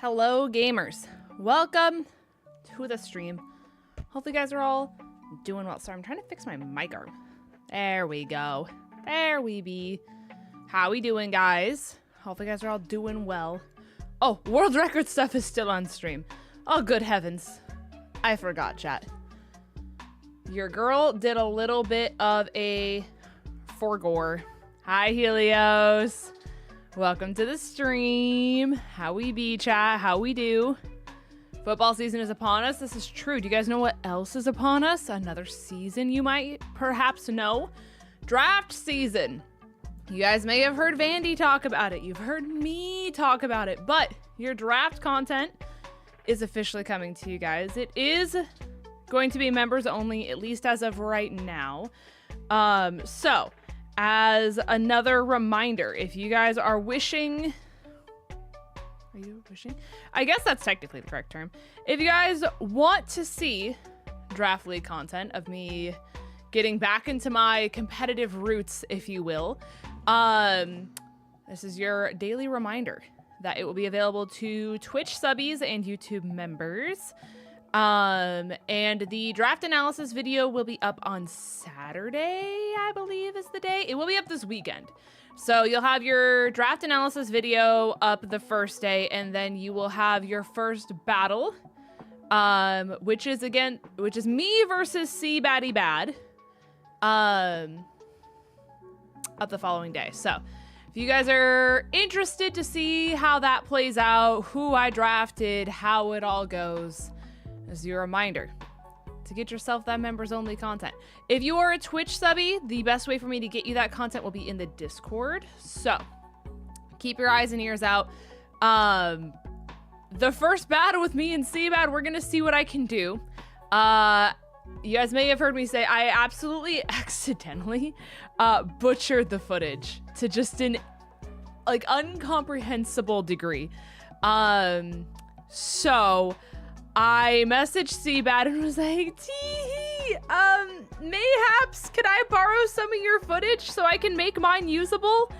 Hello gamers, welcome to the stream. Hopefully you guys are all doing well. Sorry, I'm trying to fix my mic arm. There we go. There we be. How we doing, guys? Hopefully you guys are all doing well. Oh, world record stuff is still on stream. Oh, good heavens. I forgot, chat. Your girl did a little bit of a forgore. Hi, Helios. Welcome to the stream. How we be, chat? How we do? Football season is upon us. This is true. Do you guys know what else is upon us? Another season, you might perhaps know. Draft season. You guys may have heard Vandy talk about it. You've heard me talk about it. But your draft content is officially coming to you guys. It is going to be members only, at least as of right now. So, as another reminder, if you guys are wishing... Are you wishing? I guess that's technically the correct term. If you guys want to see Draft League content of me getting back into my competitive roots, if you will, this is your daily reminder that it will be available to Twitch subbies and YouTube members. And the draft analysis video will be up on Saturday, I believe is the day. It will be up this weekend. So you'll have your draft analysis video up the first day, and then you will have your first battle, which is me versus 𝗔𝗑𝚘𝚘, up the following day. So if you guys are interested to see how that plays out, who I drafted, how it all goes, as your reminder to get yourself that members only content. If you are a Twitch subby, the best way for me to get you that content will be in the Discord. So keep your eyes and ears out. The first battle with me and 𝗔𝗑𝚘𝚘, we're gonna see what I can do. You guys may have heard me say I absolutely accidentally butchered the footage to just an like incomprehensible degree. So I messaged 𝗔𝗑𝚘𝚘 and was like, mayhaps, could I borrow some of your footage so I can make mine usable?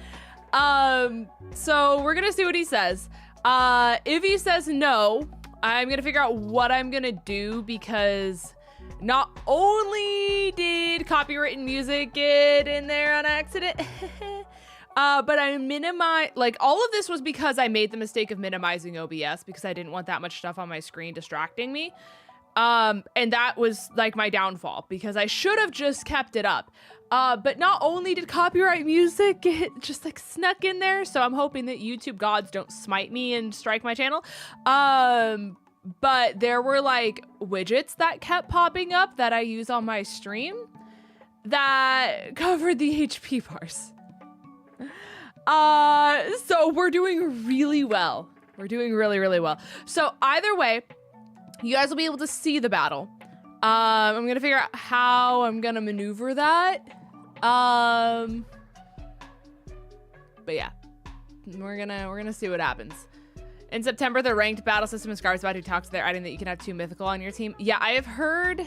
So we're gonna see what he says. If he says no, I'm gonna figure out what I'm gonna do, because not only did copywritten music get in there on accident, but I minimize, like, all of this was because I made the mistake of minimizing OBS because I didn't want that much stuff on my screen distracting me. And that was like my downfall, because I should have just kept it up. But not only did copyright music get just like snuck in there, so I'm hoping that YouTube gods don't smite me and strike my channel. But there were like widgets that kept popping up that I use on my stream that covered the HP bars. So we're doing really well. We're doing really, really well. So either way, you guys will be able to see the battle. I'm gonna figure out how I'm gonna maneuver that. But yeah, we're gonna see what happens. In September, the ranked battle system is garbage. About who talks to their adding that you can have 2 mythical on your team. Yeah, I have heard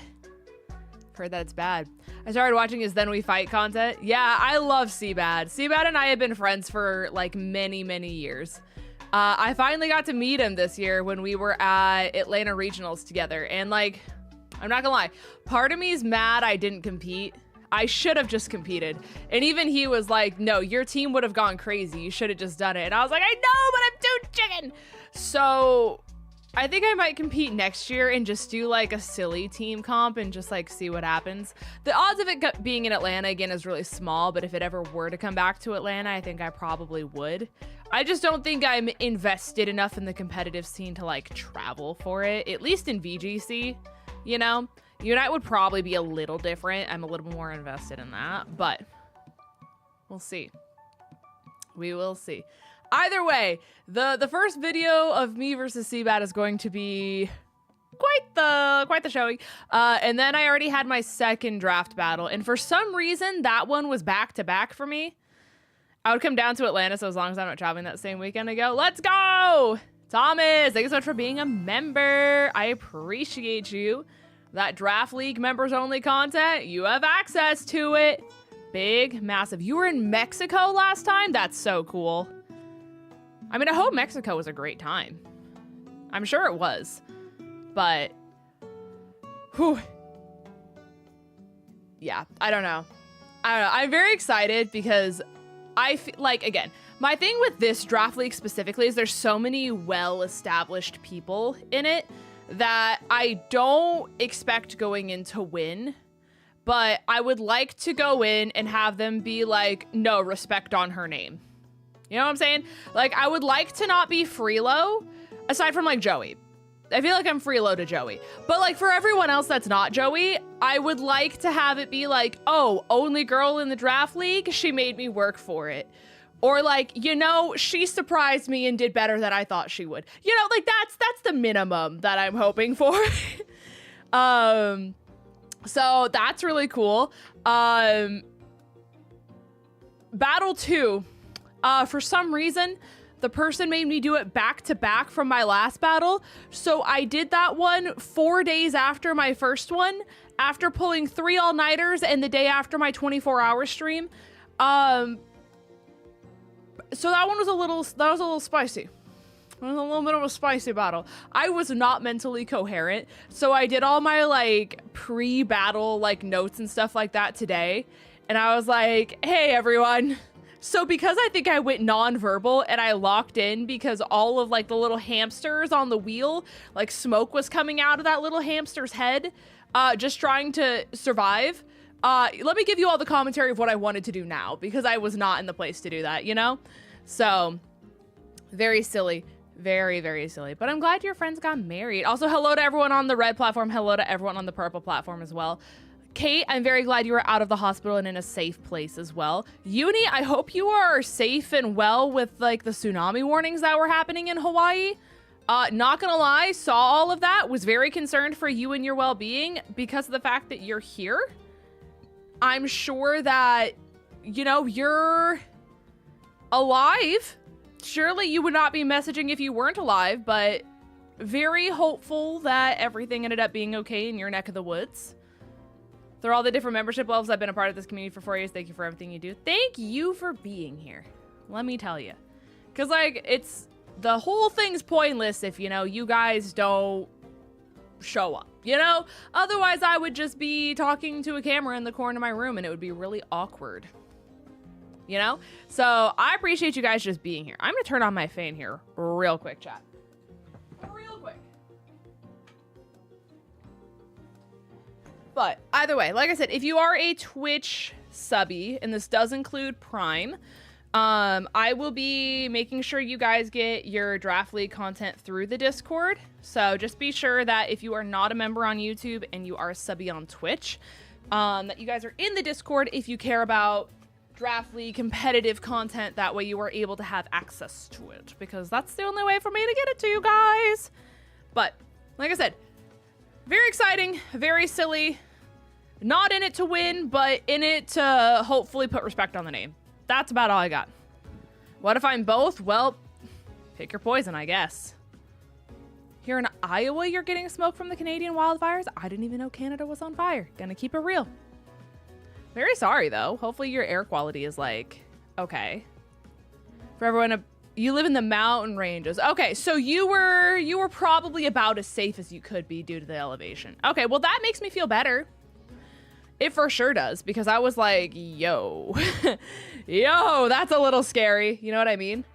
that it's bad. I started watching his Then We Fight content. Yeah, I love 𝗔𝗑𝚘𝚘. 𝗔𝗑𝚘𝚘 and I have been friends for like many, many years. I finally got to meet him this year when we were at Atlanta Regionals together. And like, I'm not gonna lie, part of me is mad I didn't compete. I should have just competed. And even he was like, no, your team would have gone crazy. You should have just done it. And I was like, I know, but I'm too chicken. So I think I might compete next year and just do like a silly team comp and just like see what happens. The odds of it being in Atlanta again is really small, but if it ever were to come back to Atlanta, I think I probably would. I just don't think I'm invested enough in the competitive scene to like travel for it, at least in VGC, you know? Unite would probably be a little different. I'm a little more invested in that, but we'll see. We will see. Either way, the first video of me versus 𝗔𝗑𝚘𝚘 is going to be quite the showing. And then I already had my second draft battle, and for some reason that one was back to back for me. I would come down to Atlanta, so as long as I'm not traveling that same weekend, I go, let's go! Thomas, thank you so much for being a member. I appreciate you. That Draft League members only content, you have access to it. Big, massive. You were in Mexico last time? That's so cool. I mean, I hope Mexico was a great time. I'm sure it was. But, whew. Yeah, I don't know. I'm very excited because I feel like, again, my thing with this draft league specifically is there's so many well-established people in it that I don't expect going in to win, but I would like to go in and have them be like, no, respect on her name. You know what I'm saying? Like, I would like to not be Freelo, aside from like Joey. I feel like I'm Freelo to Joey. But like for everyone else that's not Joey, I would like to have it be like, oh, only girl in the draft league, she made me work for it. Or like, you know, she surprised me and did better than I thought she would. You know, like that's the minimum that I'm hoping for. So that's really cool. Battle 2, for some reason, the person made me do it back to back from my last battle. So I did that one 4 days after my first one, after pulling 3 all-nighters and the day after my 24-hour stream. So that one was a little spicy. It was a little bit of a spicy battle. I was not mentally coherent, so I did all my like pre-battle like notes and stuff like that today. And I was like, hey everyone. So because I think I went non-verbal and I locked in because all of like the little hamsters on the wheel, like smoke was coming out of that little hamster's head, just trying to survive. Let me give you all the commentary of what I wanted to do now because I was not in the place to do that, you know? So very silly, very, very silly, but I'm glad your friends got married. Also, hello to everyone on the red platform. Hello to everyone on the purple platform as well. Kate, I'm very glad you were out of the hospital and in a safe place as well. Uni, I hope you are safe and well with like the tsunami warnings that were happening in Hawaii. Not gonna lie, saw all of that, was very concerned for you and your well-being because of the fact that you're here. I'm sure that, you know, you're alive. Surely you would not be messaging if you weren't alive, but very hopeful that everything ended up being okay in your neck of the woods. Through all the different membership levels, I've been a part of this community for 4 years. Thank you for everything you do. Thank you for being here. Let me tell you. Because, like, the whole thing's pointless if, you know, you guys don't show up, you know? Otherwise, I would just be talking to a camera in the corner of my room and it would be really awkward. You know? So, I appreciate you guys just being here. I'm going to turn on my fan here real quick, chat. Real quick. But either way, like I said, if you are a Twitch subby, and this does include Prime, I will be making sure you guys get your Draft League content through the Discord. So just be sure that if you are not a member on YouTube and you are a subby on Twitch, that you guys are in the Discord if you care about Draft League competitive content. That way you are able to have access to it, because that's the only way for me to get it to you guys. But like I said, very exciting, very silly. Not in it to win, but in it to hopefully put respect on the name. That's about all I got. What if I'm both? Well, pick your poison, I guess. Here in Iowa, you're getting smoke from the Canadian wildfires? I didn't even know Canada was on fire. Gonna keep it real. Very sorry, though. Hopefully your air quality is, like, okay. For everyone, you live in the mountain ranges. Okay, so you were probably about as safe as you could be due to the elevation. Okay, well, that makes me feel better. It for sure does, because I was like, yo, yo, that's a little scary. You know what I mean?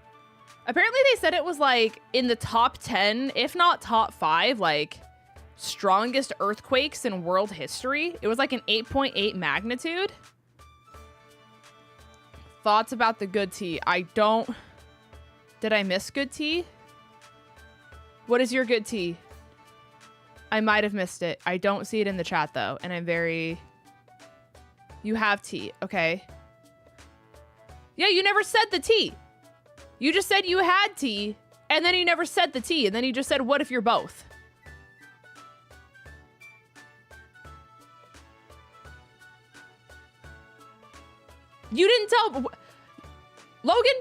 Apparently they said it was like in the top 10, if not top 5, like strongest earthquakes in world history. It was like an 8.8 magnitude. Thoughts about the good tea? Did I miss good tea? What is your good tea? I might have missed it. I don't see it in the chat though, and I'm very... You have tea, okay. Yeah, you never said the tea. You just said you had tea, and then you never said the tea, and then you just said, what if you're both? You didn't tell... Logan?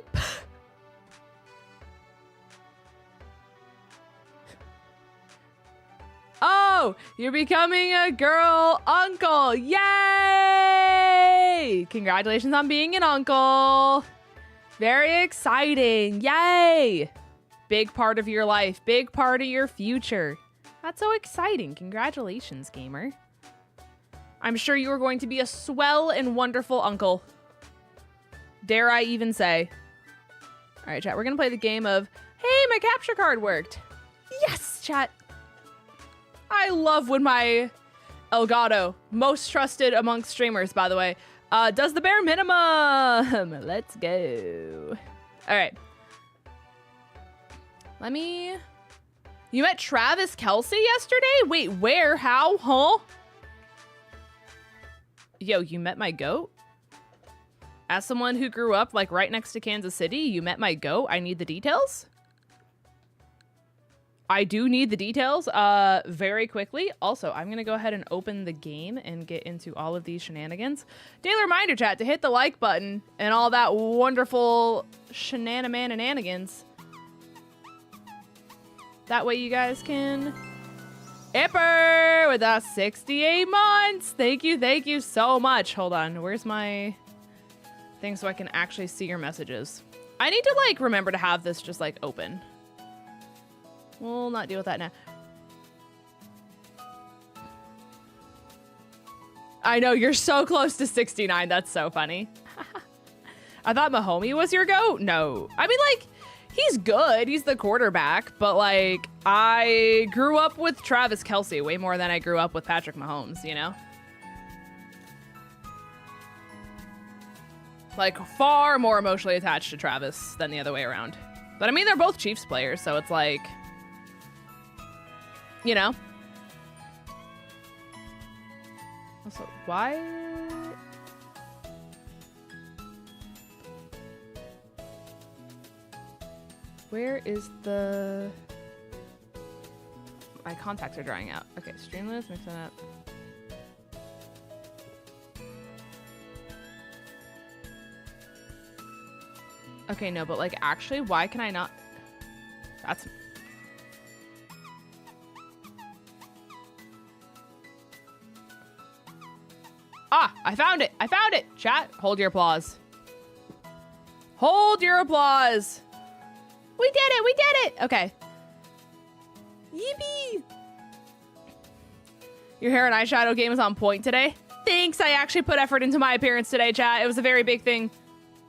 Oh, you're becoming a girl uncle. Yay! Congratulations on being an uncle. Very exciting. Yay! Big part of your life. Big part of your future. That's so exciting. Congratulations, gamer. I'm sure you are going to be a swell and wonderful uncle. Dare I even say. All right, chat. We're going to play the game of, hey, my capture card worked. Yes, chat. I love when my Elgato, most trusted amongst streamers, by the way, does the bare minimum. Let's go. All right. Let me... You met 𝗏𝗏𝗔𝗓𝚐 yesterday? Wait, where? How? Huh? Yo, you met my goat? As someone who grew up like right next to Kansas City, you met my goat? I need the details? I do need the details very quickly. Also, I'm going to go ahead and open the game and get into all of these shenanigans. Daily reminder, chat, to hit the like button and all that wonderful shenanigans. That way you guys can... Ipper with us 68 months. Thank you so much. Hold on. Where's my thing so I can actually see your messages? I need to, like, remember to have this just, like, open. We'll not deal with that now. I know, you're so close to 69. That's so funny. I thought Mahomey was your goat? No. I mean, like... He's good. He's the quarterback. But, like, I grew up with 𝗏𝗏𝗏𝗏𝗏 way more than I grew up with Patrick Mahomes, you know? Like, far more emotionally attached to Travis than the other way around. But, I mean, they're both Chiefs players, so it's like... You know? Also, why... Where is the... My contacts are drying out. Okay, Streamlabs, mix that up. Okay, no, but like actually, why can I not... That's... Ah, I found it. I found it. Chat, hold your applause. Hold your applause. We did it! We did it! Okay. Yippee! Your hair and eyeshadow game is on point today. Thanks, I actually put effort into my appearance today, chat. It was a very big thing.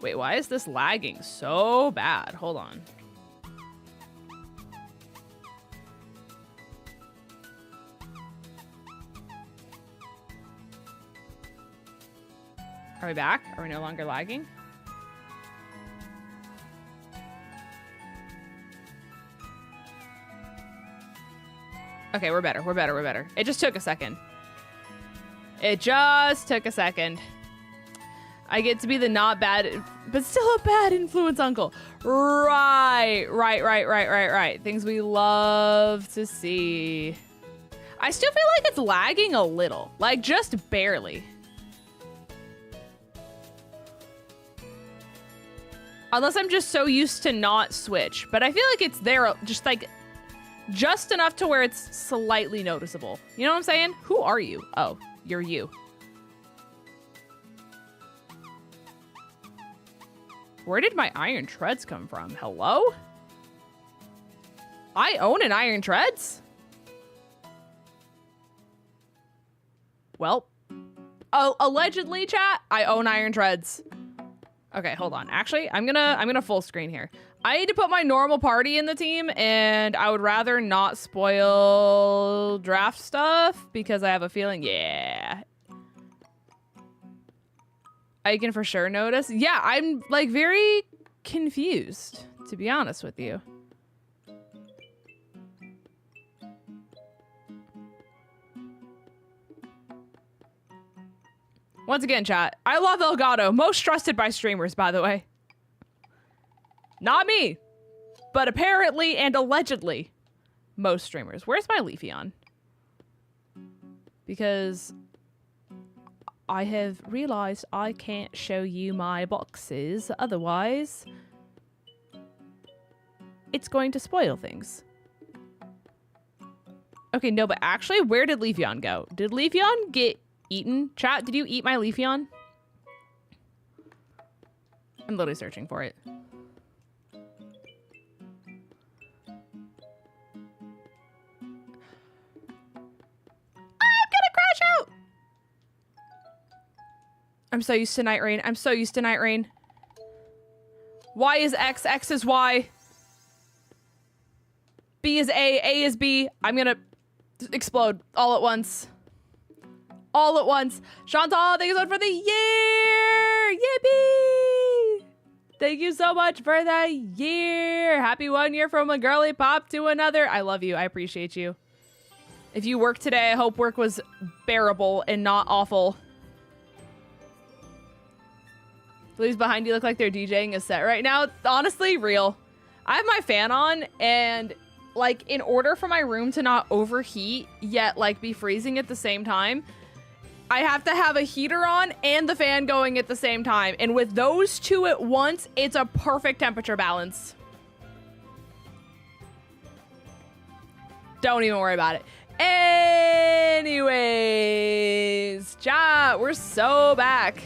Wait, why is this lagging so bad? Hold on. Are we back? Are we no longer lagging? Okay, we're better. We're better. We're better. It just took a second. It just took a second. I get to be the not bad, but still a bad influence uncle. Right. Things we love to see. I still feel like it's lagging a little. Like, just barely. Unless I'm just so used to not switch. But I feel like it's there just like... Just enough to where it's slightly noticeable. You know what I'm saying? Who are you? Oh, you're you. Where did my iron treads come from? Hello? I own an iron treads? Well, allegedly, chat, I own iron treads. Okay, hold on. Actually, I'm gonna full screen here. I need to put my normal party in the team, and I would rather not spoil draft stuff because I have a feeling, yeah. I can for sure notice. Yeah, I'm like very confused, to be honest with you. Once again, chat, I love Elgato, most trusted by streamers, by the way. Not me, but apparently and allegedly most streamers. Where's my Leafeon? Because I have realized I can't show you my boxes, otherwise it's going to spoil things. Okay, no, but actually, where did Leafeon go? Did Leafeon get eaten? Chat, did you eat my Leafeon? I'm literally searching for it. I'm so used to night rain. I'm so used to night rain. Y is X, X is Y. B is A is B. I'm gonna explode all at once. All at once. Chantal, thank you so much for the year! Yippee! Thank you so much for the year! Happy 1 year from a girly pop to another. I love you. I appreciate you. If you work today, I hope work was bearable and not awful. Leaves behind you look like they're DJing a set right now. Honestly, real. I have my fan on, and like in order for my room to not overheat yet like be freezing at the same time, I have to have a heater on and the fan going at the same time. And with those two at once, it's a perfect temperature balance. Don't even worry about it. Anyways, chat, we're so back.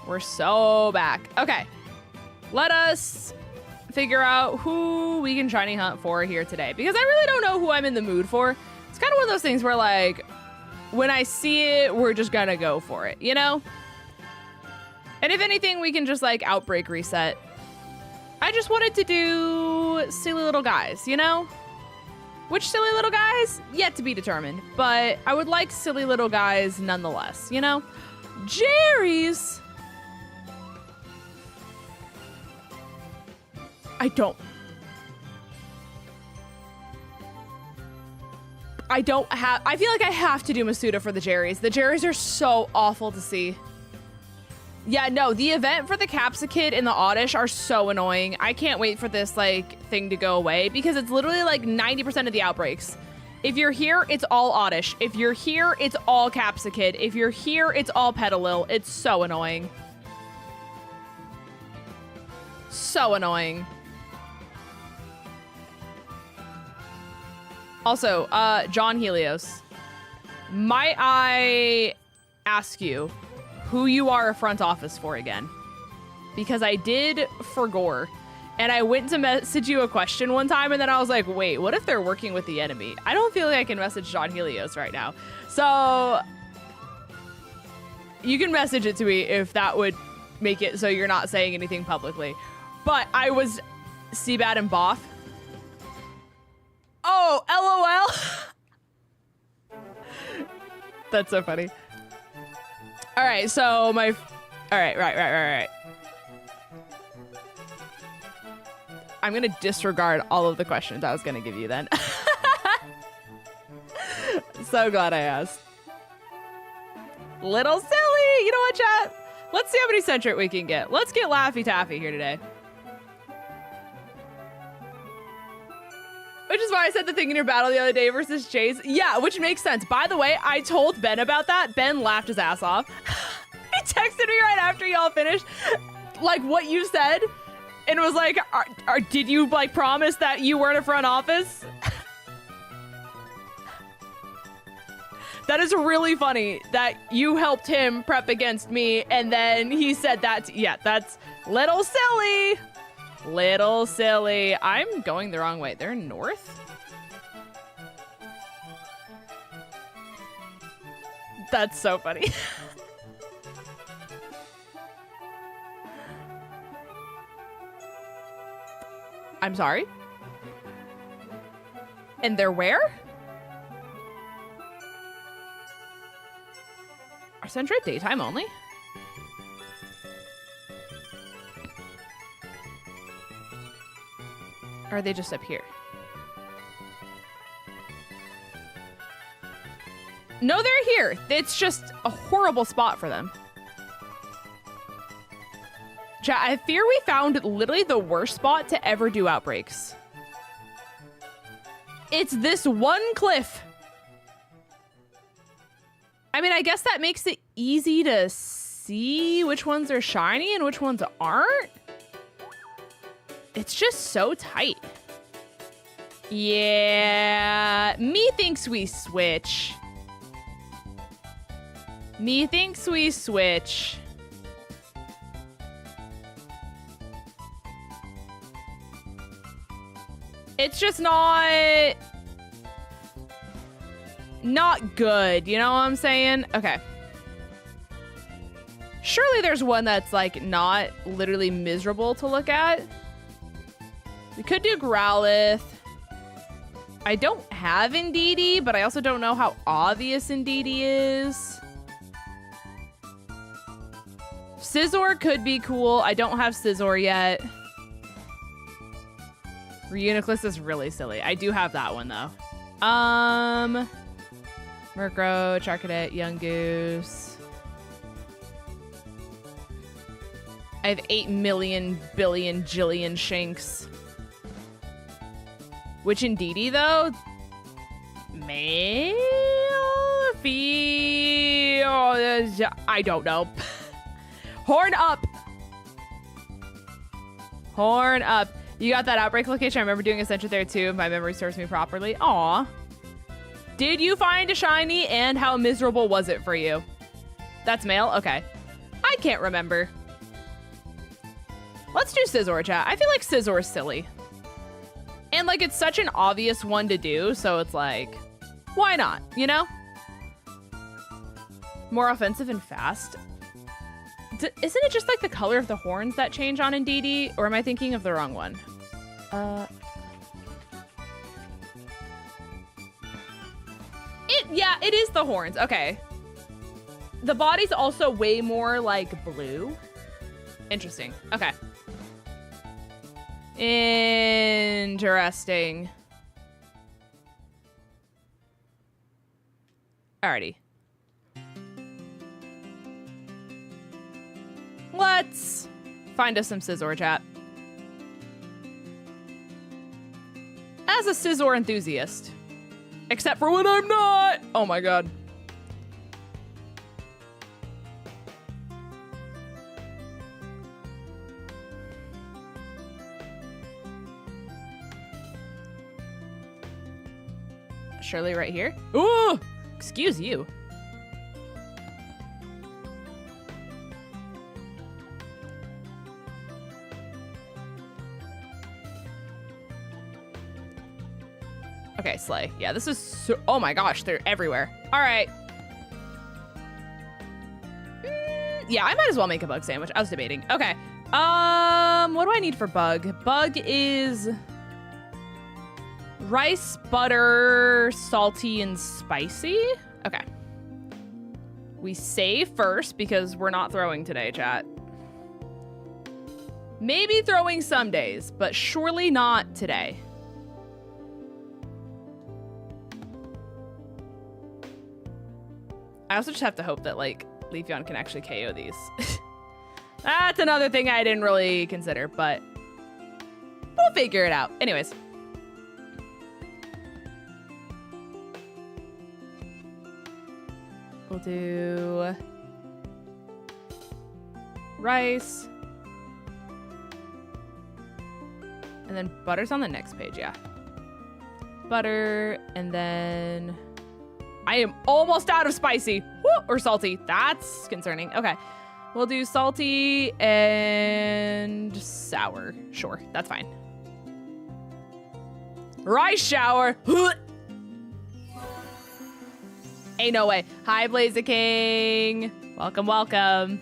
We're so back. Okay, let us figure out who we can shiny hunt for here today, because I really don't know who I'm in the mood for. It's kind of one of those things where like, when I see it, we're just gonna go for it, you know? And if anything, we can just like outbreak reset. I just wanted to do silly little guys, you know? Which silly little guys? Yet to be determined, but I would like silly little guys nonetheless, you know? Jerry's. I feel like I have to do Masuda for the Jerry's. The Jerry's are so awful to see. Yeah, no, the event for the 𝗵𝚔𝚗𝚘 and the 𝗏𝗏𝚘 are so annoying. I can't wait for this like thing to go away because it's literally like 90% of the outbreaks. If you're here, it's all 𝗏𝗏𝚘. If you're here, it's all 𝗵𝚔𝚗𝚘. If you're here, it's all 𝚑𝚘𝚘. It's so annoying. So annoying. Also, John Helios, might I ask you who you are a front office for again? Because I did for Gore, and I went to message you a question one time, and then I was like, wait, what if they're working with the enemy? I don't feel like I can message John Helios right now. So you can message it to me if that would make it so you're not saying anything publicly. But I was Seabad and Boff. Oh, LOL. That's so funny. All right, so all right. I'm gonna disregard all of the questions I was gonna give you then. So glad I asked. Little silly. You know what, chat? Let's see how many centric we can get. Let's get Laffy Taffy here today. Which is why I said the thing in your battle the other day versus Jay's. Yeah, which makes sense. By the way, I told Ben about that. Ben laughed his ass off. He texted me right after y'all finished, like what you said, and was like, did you like promise that you weren't a front office? That is really funny that you helped him prep against me, and then he said that. Yeah, that's little silly. Little silly. I'm going the wrong way. They're north? That's so funny. I'm sorry? And they're where? Are Centra daytime only? Or are they just up here? No, they're here. It's just a horrible spot for them. Chat, I fear we found literally the worst spot to ever do outbreaks. It's this one cliff. I mean, I guess that makes it easy to see which ones are shiny and which ones aren't. It's just so tight. Yeah, me thinks we switch. Me thinks we switch. It's just not not good. You know what I'm saying? Okay. Surely there's one that's like not literally miserable to look at. We could do Growlithe. I don't have Indeedee, but I also don't know how obvious Indeedee is. Scizor could be cool. I don't have Scizor yet. Reuniclus is really silly. I do have that one though. Murkrow, Charcadet, Yungoos. I have 8 million billion jillion Shinx. Which Indeedee though? Male? Female? I don't know. Horn up. Horn up. You got that outbreak location? I remember doing Ascension there too, if my memory serves me properly. Aw. Did you find a shiny, and how miserable was it for you? That's male? Okay. I can't remember. Let's do Scizor, chat. I feel like Scizor is silly. And like, it's such an obvious one to do, so it's like, why not, you know? More offensive and fast. Isn't it just like the color of the horns that change on Indeedee? Or am I thinking of the wrong one? Yeah, it is the horns. Okay. The body's also way more like blue. Interesting. Okay. Interesting. Alrighty. Let's find us some Scizor, chat. As a Scizor enthusiast. Except for when I'm not! Oh my god. Surely right here? Ooh! Excuse you. Okay, Slay. Yeah, this is so... Oh my gosh, they're everywhere. All right. Yeah, I might as well make a bug sandwich. I was debating. Okay. What do I need for bug? Bug is... rice, butter, salty, and spicy? Okay. We save first because we're not throwing today, chat. Maybe throwing some days, but surely not today. I also just have to hope that, like, Leafeon can actually KO these. That's another thing I didn't really consider, but we'll figure it out. Anyways. We'll do rice. And then butter's on the next page, yeah. Butter, and then... I am almost out of spicy. Woo, or salty. That's concerning. Okay. We'll do salty and sour. Sure, that's fine. Rice shower. Ain't no way. Hi, 𝗟𝗡𝗅𝗡𝗅. Welcome, welcome.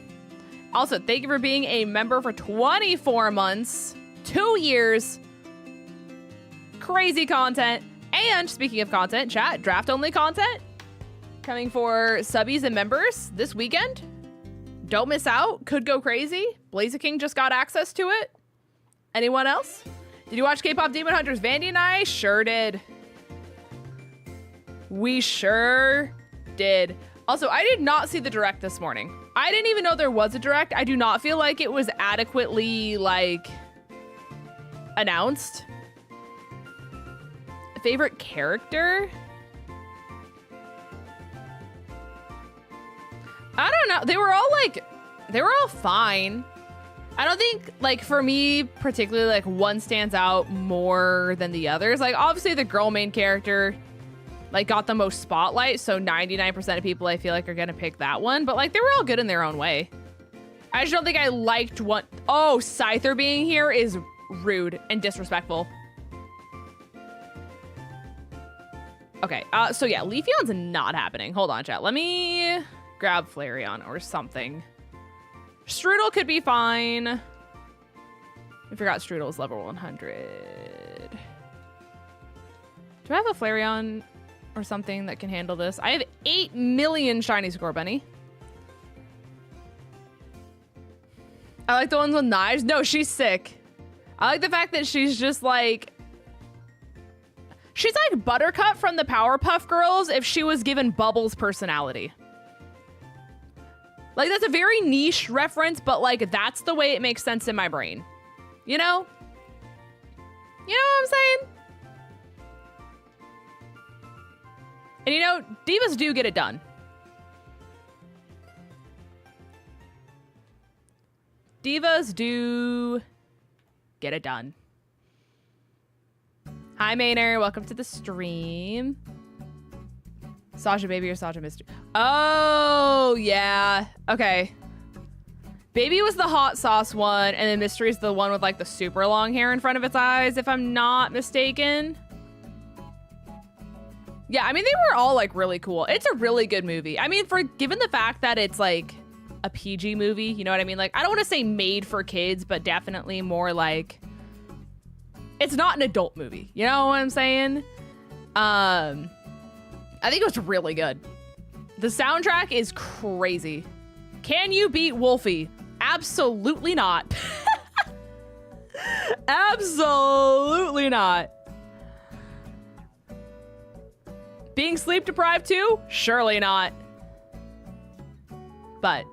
Also, thank you for being a member for 24 months, 2 years. Crazy content. And speaking of content, chat, draft only content coming for subbies and members this weekend. Don't miss out. Could go crazy. 𝗟𝗡𝗅𝗡𝗅 just got access to it. Anyone else? Did you watch K-Pop Demon Hunters? Vandy and I sure did. We sure did. Also, I did not see the direct this morning. I didn't even know there was a direct. I do not feel like it was adequately, like, announced. Favorite character? I don't know. They were all fine. I don't think, like, for me, particularly, like, one stands out more than the others. Like, obviously, the girl main character, like, got the most spotlight, so 99% of people, I feel like, are gonna pick that one. But, like, they were all good in their own way. I just don't think I liked one. Oh, Scyther being here is rude and disrespectful. Okay, so yeah, Leafeon's not happening. Hold on, chat. Let me grab Flareon or something. Strudel could be fine. I forgot Strudel's level 100. Do I have a Flareon or something that can handle this? I have 8 million shiny Scorbunny. I like the ones with knives. No, she's sick. I like the fact that she's just like... She's like Buttercup from the Powerpuff Girls if she was given Bubbles' personality. Like, that's a very niche reference, but like, that's the way it makes sense in my brain. You know? You know what I'm saying? And you know, divas do get it done. Divas do get it done. Hi, Maynard. Welcome to the stream. Sasha Baby or Sasha Mystery? Oh, yeah. Okay. Baby was the hot sauce one, and then Mystery is the one with like the super long hair in front of its eyes, if I'm not mistaken. Yeah, I mean, they were all like really cool. It's a really good movie. I mean, given the fact that it's like a PG movie, you know what I mean? Like, I don't want to say made for kids, but definitely more like, it's not an adult movie. You know what I'm saying? I think it was really good. The soundtrack is crazy. Can you beat Wolfie? Absolutely not. Absolutely not. Being sleep deprived too? Surely not. But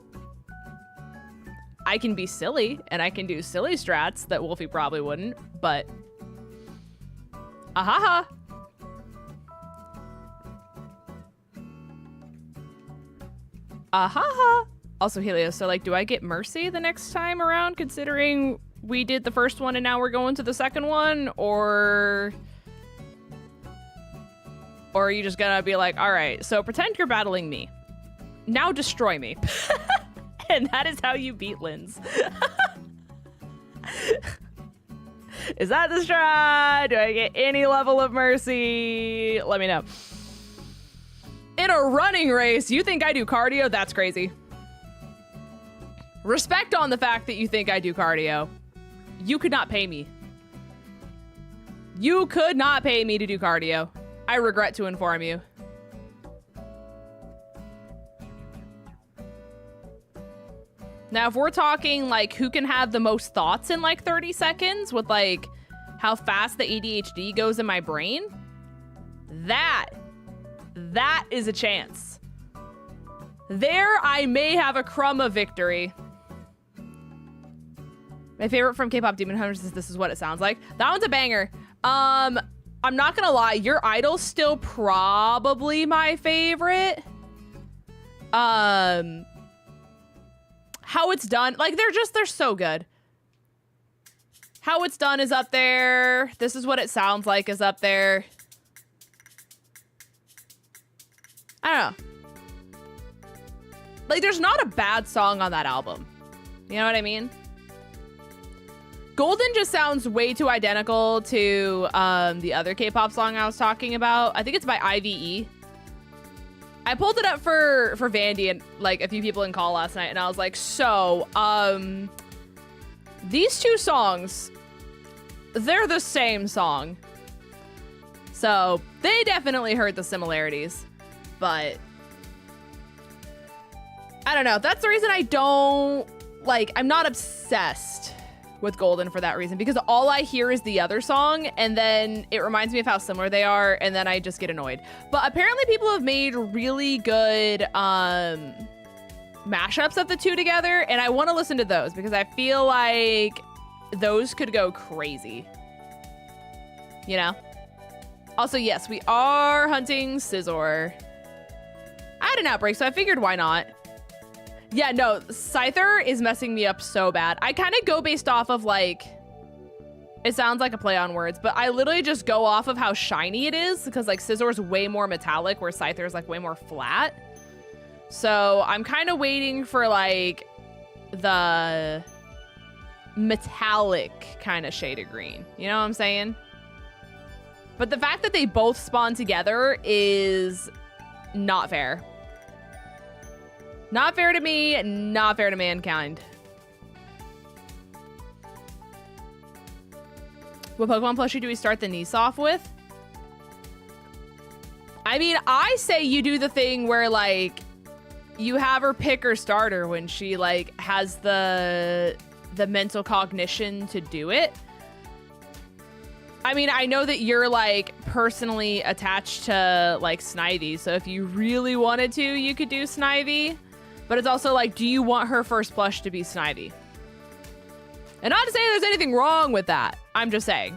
I can be silly, and I can do silly strats that Wolfie probably wouldn't, but ahaha. Ahaha. Also, Helios, so like, do I get Mercy the next time around, considering we did the first one and now we're going to the second one? Or are you just gonna be like, all right, so pretend you're battling me. Now destroy me. And that is how you beat Linz. Is that the strat? Do I get any level of Mercy? Let me know. In a running race, you think I do cardio? That's crazy. Respect on the fact that you think I do cardio. You could not pay me. You could not pay me to do cardio. I regret to inform you. Now, if we're talking like who can have the most thoughts in like 30 seconds with like how fast the ADHD goes in my brain, that is a chance. There, I may have a crumb of victory. My favorite from K-pop Demon Hunters is This Is What It Sounds Like. That one's a banger. I'm not gonna lie, Your Idol's still probably my favorite. How It's Done, like they're so good. How It's Done is up there. This Is What It Sounds Like is up there. I don't know. Like, there's not a bad song on that album. You know what I mean? Golden just sounds way too identical to the other K-pop song I was talking about. I think it's by IVE. I pulled it up for Vandy and like a few people in call last night, and I was like, so these two songs, they're the same song. So they definitely heard the similarities, but I don't know. That's the reason I don't like, I'm not obsessed with Golden for that reason, because all I hear is the other song, and then it reminds me of how similar they are, and then I just get annoyed. But apparently people have made really good mashups of the two together, and I want to listen to those because I feel like those could go crazy. You know? Also, yes, we are hunting Scizor. I had an outbreak, so I figured why not. Yeah, no, Scyther is messing me up so bad. I kind of go based off of like, it sounds like a play on words, but I literally just go off of how shiny it is, because like Scizor is way more metallic where Scyther is like way more flat. So I'm kind of waiting for like the metallic kind of shade of green. You know what I'm saying? But the fact that they both spawn together is not fair. Not fair to me, not fair to mankind. What Pokemon plushie do we start the niece off with? I mean, I say you do the thing where, like, you have her pick her starter when she, like, has the mental cognition to do it. I mean, I know that you're, like, personally attached to, like, Snivy, so if you really wanted to, you could do Snivy. But it's also, like, do you want her first plush to be Snivy? And not to say there's anything wrong with that. I'm just saying.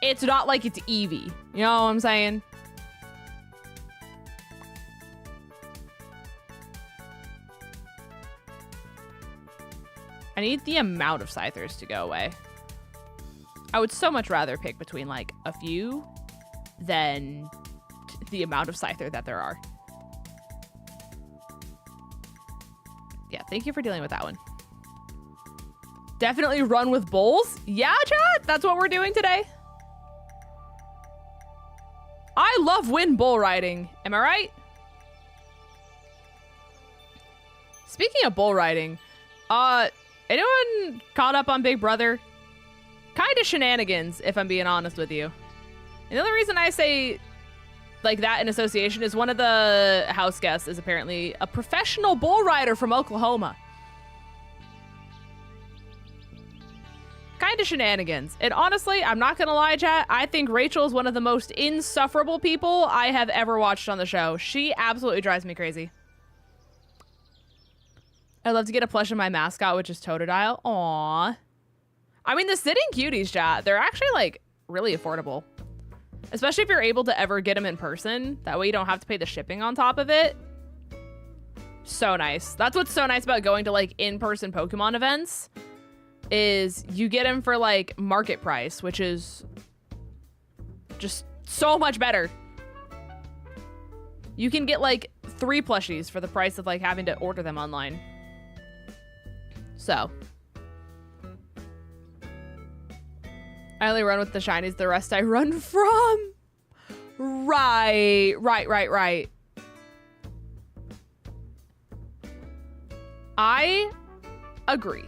It's not like it's Eevee. You know what I'm saying? I need the amount of Scythers to go away. I would so much rather pick between, like, a few than the amount of Scyther that there are. Yeah, thank you for dealing with that one. Definitely run with bulls. Yeah, chat, that's what we're doing today. I love wind bull riding. Am I right? Speaking of bull riding, anyone caught up on Big Brother? Kind of shenanigans, if I'm being honest with you. And the only reason I say like that in association is one of the house guests is apparently a professional bull rider from Oklahoma. Kind of shenanigans. And honestly, I'm not gonna lie, chat, I think Rachel is one of the most insufferable people I have ever watched on the show. She absolutely drives me crazy. I'd love to get a plush of my mascot, which is Totodile. Aww. I mean, the sitting cuties, chat, they're actually, like, really affordable. Especially if you're able to ever get them in person. That way you don't have to pay the shipping on top of it. So nice. That's what's so nice about going to, like, in-person Pokemon events. Is you get them for, like, market price, which is just so much better. You can get, like, 3 plushies for the price of, like, having to order them online. So. I only run with the shinies, the rest I run from. Right. I agree.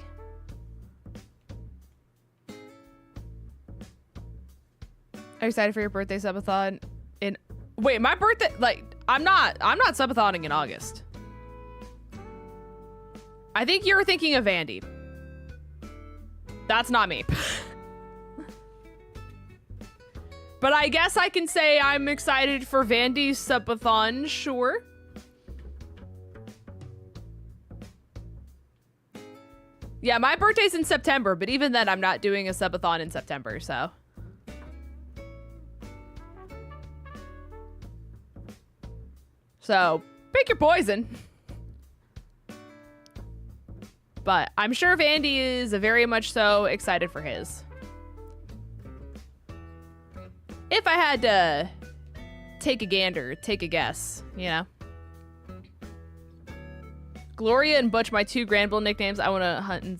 Are you excited for your birthday subathon? Wait, my birthday, like, I'm not subathoning in August. I think you were thinking of Vandy. That's not me. But I guess I can say I'm excited for Vandy's subathon, sure. Yeah, my birthday's in September, but even then I'm not doing a subathon in September, so. So, pick your poison. But I'm sure Vandy is very much so excited for his. If I had to take a gander, take a guess, you know. Gloria and Butch, my 2 Granville nicknames. I want to hunt in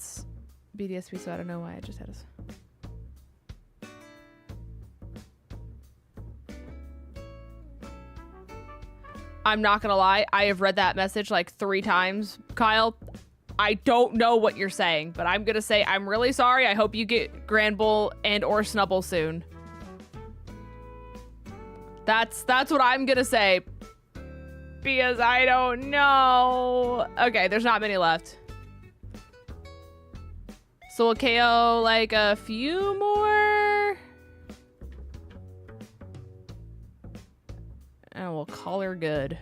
BDSP, so I don't know why I just had us. I'm not gonna lie, I have read that message like 3 times, Kyle. I don't know what you're saying, but I'm gonna say I'm really sorry. I hope you get Granbull and or Snubbull soon. That's what I'm gonna say. Because I don't know. Okay, there's not many left. So we'll KO like a few more. And we'll call her good.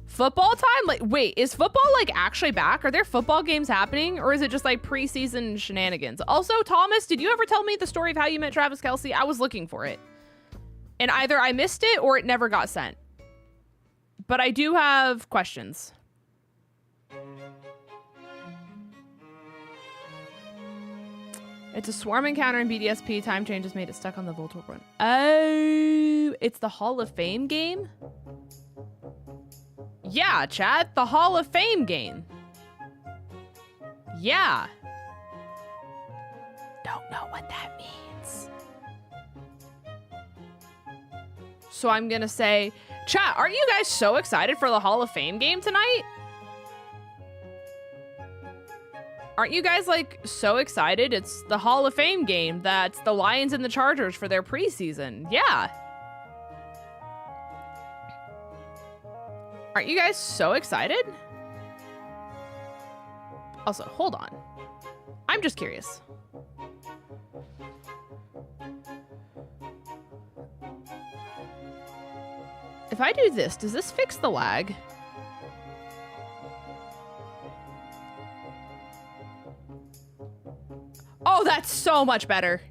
Football time? Like, wait, is football like actually back? Are there football games happening? Or is it just like preseason shenanigans? Also, Thomas, did you ever tell me the story of how you met Travis Kelce? I was looking for it. And either I missed it or it never got sent. But I do have questions. It's a swarm encounter in BDSP. Time changes made it stuck on the Voltorb run. Oh, it's the Hall of Fame game? Yeah, Chad, the Hall of Fame game. Yeah. Don't know what that means. So I'm gonna say, chat, aren't you guys so excited for the Hall of Fame game tonight? Aren't you guys like so excited? It's the Hall of Fame game. That's the Lions and the Chargers for their preseason. Yeah. Aren't you guys so excited? Also, hold on. I'm just curious. If I do this, does this fix the lag? Oh, that's so much better.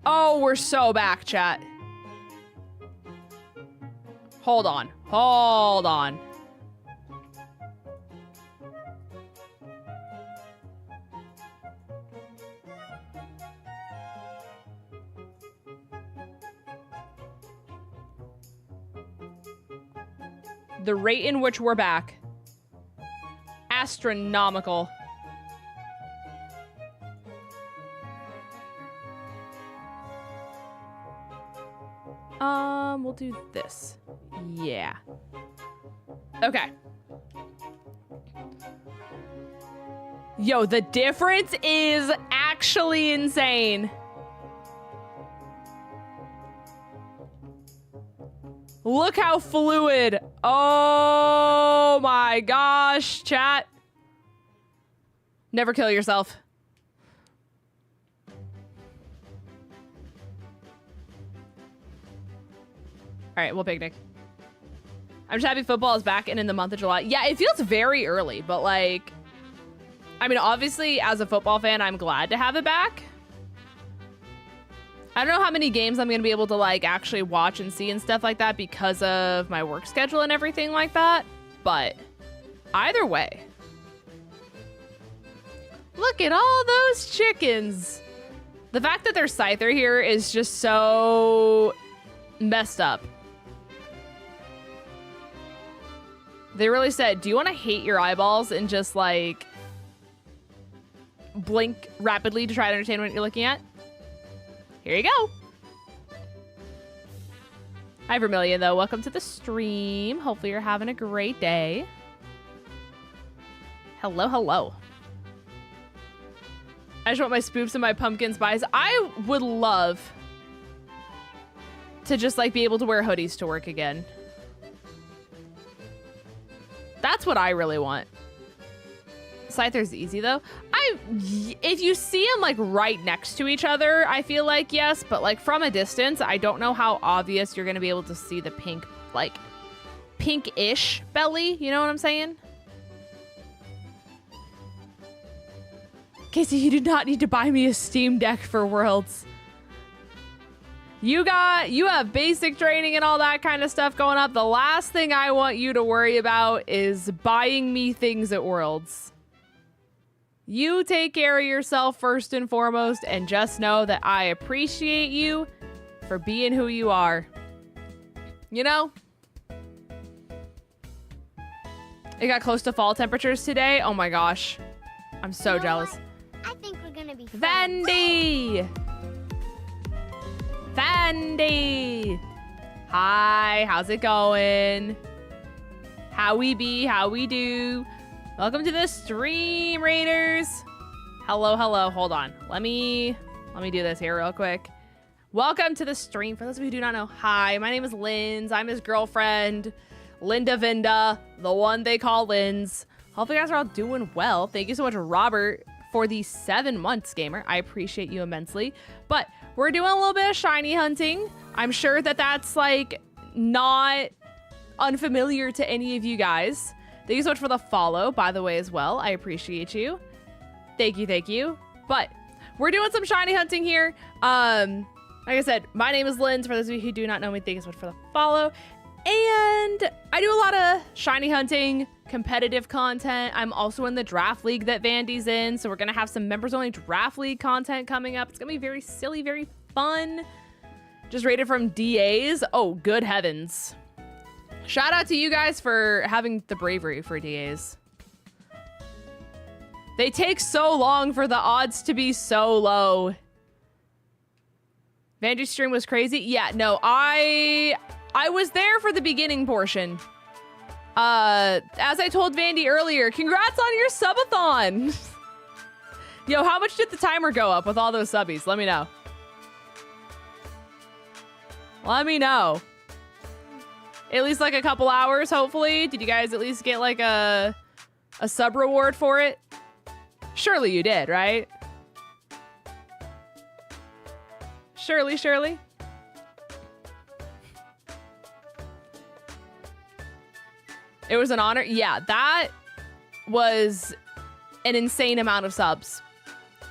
Oh, we're so back, chat. Hold on. Hold on. The rate in which we're back. Astronomical. We'll do this. Yeah. Okay. Yo, the difference is actually insane. Look how fluid. Oh my gosh, chat. Never kill yourself. All right, we'll picnic. I'm just happy football is back and in the month of July. Yeah, it feels very early, but like, I mean, obviously as a football fan, I'm glad to have it back. I don't know how many games I'm going to be able to like actually watch and see and stuff like that because of my work schedule and everything like that. But either way, look at all those chickens. The fact that there's Scyther here is just so messed up. They really said, do you want to hate your eyeballs and just like blink rapidly to try to understand what you're looking at? Here you go. Hi, Vermilion, though. Welcome to the stream. Hopefully you're having a great day. Hello, hello. I just want my spoofs and my pumpkin spice. I would love to just like be able to wear hoodies to work again. That's what I really want. Scyther's easy though. If you see them like right next to each other, I feel like yes, but like from a distance, I don't know how obvious you're gonna be able to see the pink, like pink-ish belly. You know what I'm saying? Casey, you do not need to buy me a Steam Deck for Worlds. You have basic training and all that kind of stuff going up. The last thing I want you to worry about is buying me things at Worlds. You take care of yourself first and foremost, and just know that I appreciate you for being who you are. You know? It got close to fall temperatures today. Oh my gosh. I'm so jealous. What? I think we're gonna be Vandy! Vandy! Hi, how's it going? How we be, how we do? Welcome to the stream, Raiders. Hello, hello, hold on. Let me do this here real quick. Welcome to the stream. For those of you who do not know, hi, my name is Linz. I'm his girlfriend, Linda Vinda, the one they call Linz. Hopefully you guys are all doing well. Thank you so much, Robert, for the 7 months, gamer. I appreciate you immensely. But we're doing a little bit of shiny hunting. I'm sure that that's like not unfamiliar to any of you guys. Thank you so much for the follow, by the way, as well. I appreciate you. Thank you, thank you. But we're doing some shiny hunting here. Like I said, my name is Linz. For those of you who do not know me, thank you so much for the follow. And I do a lot of shiny hunting, competitive content. I'm also in the draft league that Vandy's in, so we're gonna have some members only draft league content coming up. It's gonna be very silly, very fun. Just rated from DAs. Oh, good heavens. Shout out to you guys for having the bravery for DAs. They take so long for the odds to be so low. Vandy's stream was crazy. Yeah, no, I was there for the beginning portion. As I told Vandy earlier, congrats on your subathon. Yo, how much did the timer go up with all those subbies? Let me know. Let me know. At least like a couple hours, hopefully. Did you guys at least get like a sub reward for it? Surely you did, right? Surely. It was an honor. Yeah, that was an insane amount of subs.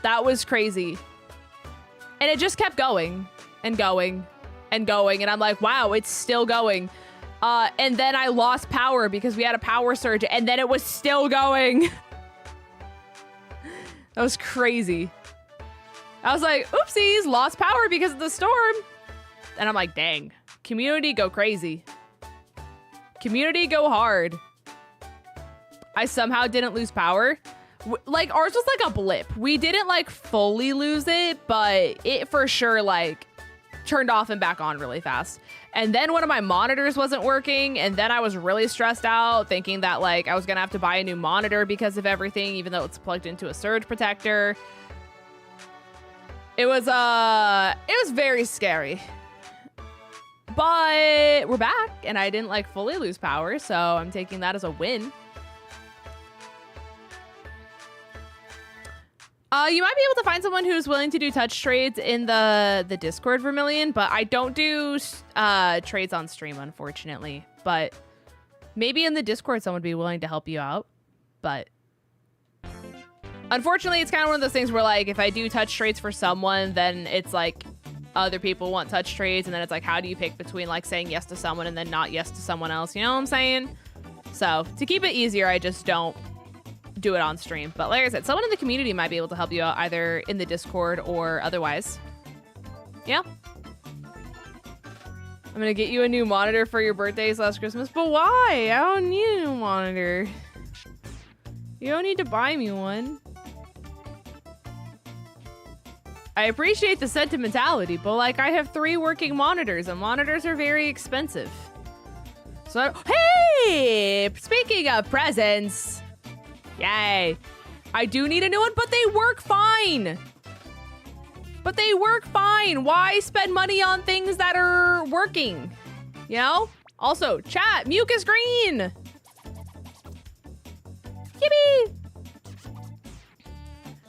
That was crazy. And it just kept going and going and going. And I'm like, wow, it's still going. And then I lost power because we had a power surge and then it was still going. That was crazy. I was like, oopsies, lost power because of the storm. And I'm like, dang, community go crazy. Community go hard. I somehow didn't lose power. Like, ours was like a blip. We didn't like fully lose it, but it for sure like turned off and back on really fast. And then one of my monitors wasn't working, and then I was really stressed out thinking that like I was gonna have to buy a new monitor because of everything, even though it's plugged into a surge protector. It was very scary. But we're back, and I didn't like fully lose power, so I'm taking that as a win. You might be able to find someone who's willing to do touch trades in the Discord, Vermilion, but I don't do trades on stream, unfortunately. But maybe in the Discord, someone would be willing to help you out. But unfortunately, it's kind of one of those things where, like, if I do touch trades for someone, then it's like other people want touch trades, and then it's like, how do you pick between like saying yes to someone and then not yes to someone else? You know what I'm saying? So to keep it easier, I just don't do it on stream. But like I said, someone in the community might be able to help you out either in the Discord or otherwise. Yeah. I'm gonna get you a new monitor for your birthday/Christmas. But why? I don't need a new monitor. You don't need to buy me one. I appreciate the sentimentality, but like I have 3 working monitors and monitors are very expensive. So, hey, speaking of presents, yay. I do need a new one, but they work fine. But they work fine. Why spend money on things that are working? You know? Also, chat, mucus green. Yippee.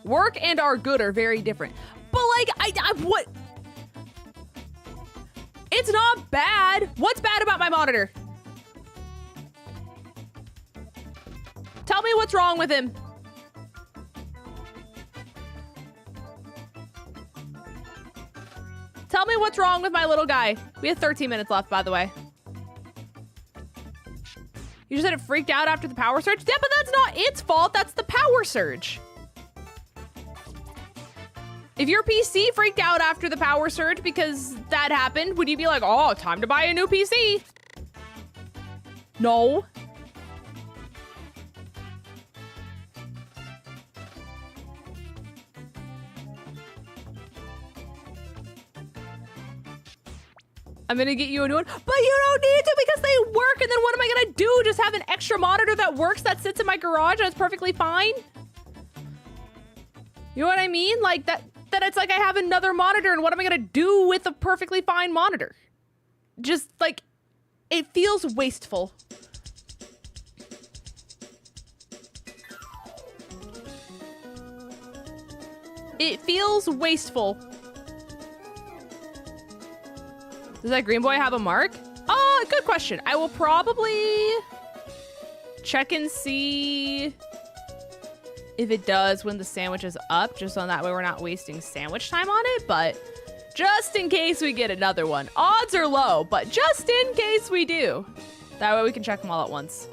Work and are good are very different. But like, what? It's not bad. What's bad about my monitor? Tell me what's wrong with him. Tell me what's wrong with my little guy. We have 13 minutes left, by the way. You just said it freaked out after the power surge? Yeah, but that's not its fault. That's the power surge. If your PC freaked out after the power surge because that happened, would you be like, oh, time to buy a new PC? No. I'm gonna get you a new one, but you don't need to because they work, and then what am I gonna do? Just have an extra monitor that works that sits in my garage and it's perfectly fine? You know what I mean? Like that it's like I have another monitor, and what am I gonna do with a perfectly fine monitor? Just like, it feels wasteful. It feels wasteful. Does that green boy have a mark? Good question. I will probably check and see if it does when the sandwich is up, just so that way we're not wasting sandwich time on it, but just in case we get another one. Odds are low, but just in case we do. That way we can check them all at once.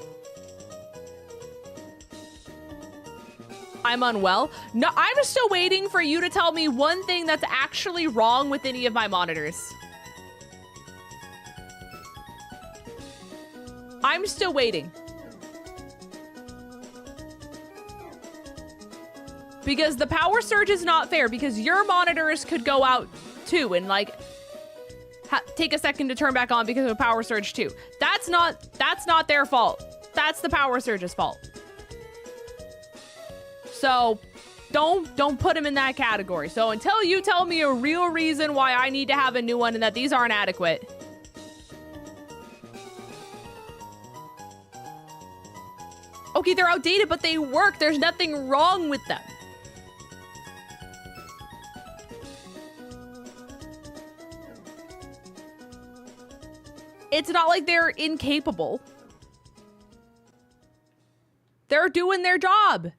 I'm unwell. No, I'm still waiting for you to tell me one thing that's actually wrong with any of my monitors. I'm still waiting. Because the power surge is not fair, because your monitors could go out too, and like, take a second to turn back on because of a power surge too. That's not their fault. That's the power surge's fault. So don't put them in that category. So until you tell me a real reason why I need to have a new one and that these aren't adequate. Okay, they're outdated, but they work. There's nothing wrong with them. It's not like they're incapable. They're doing their job.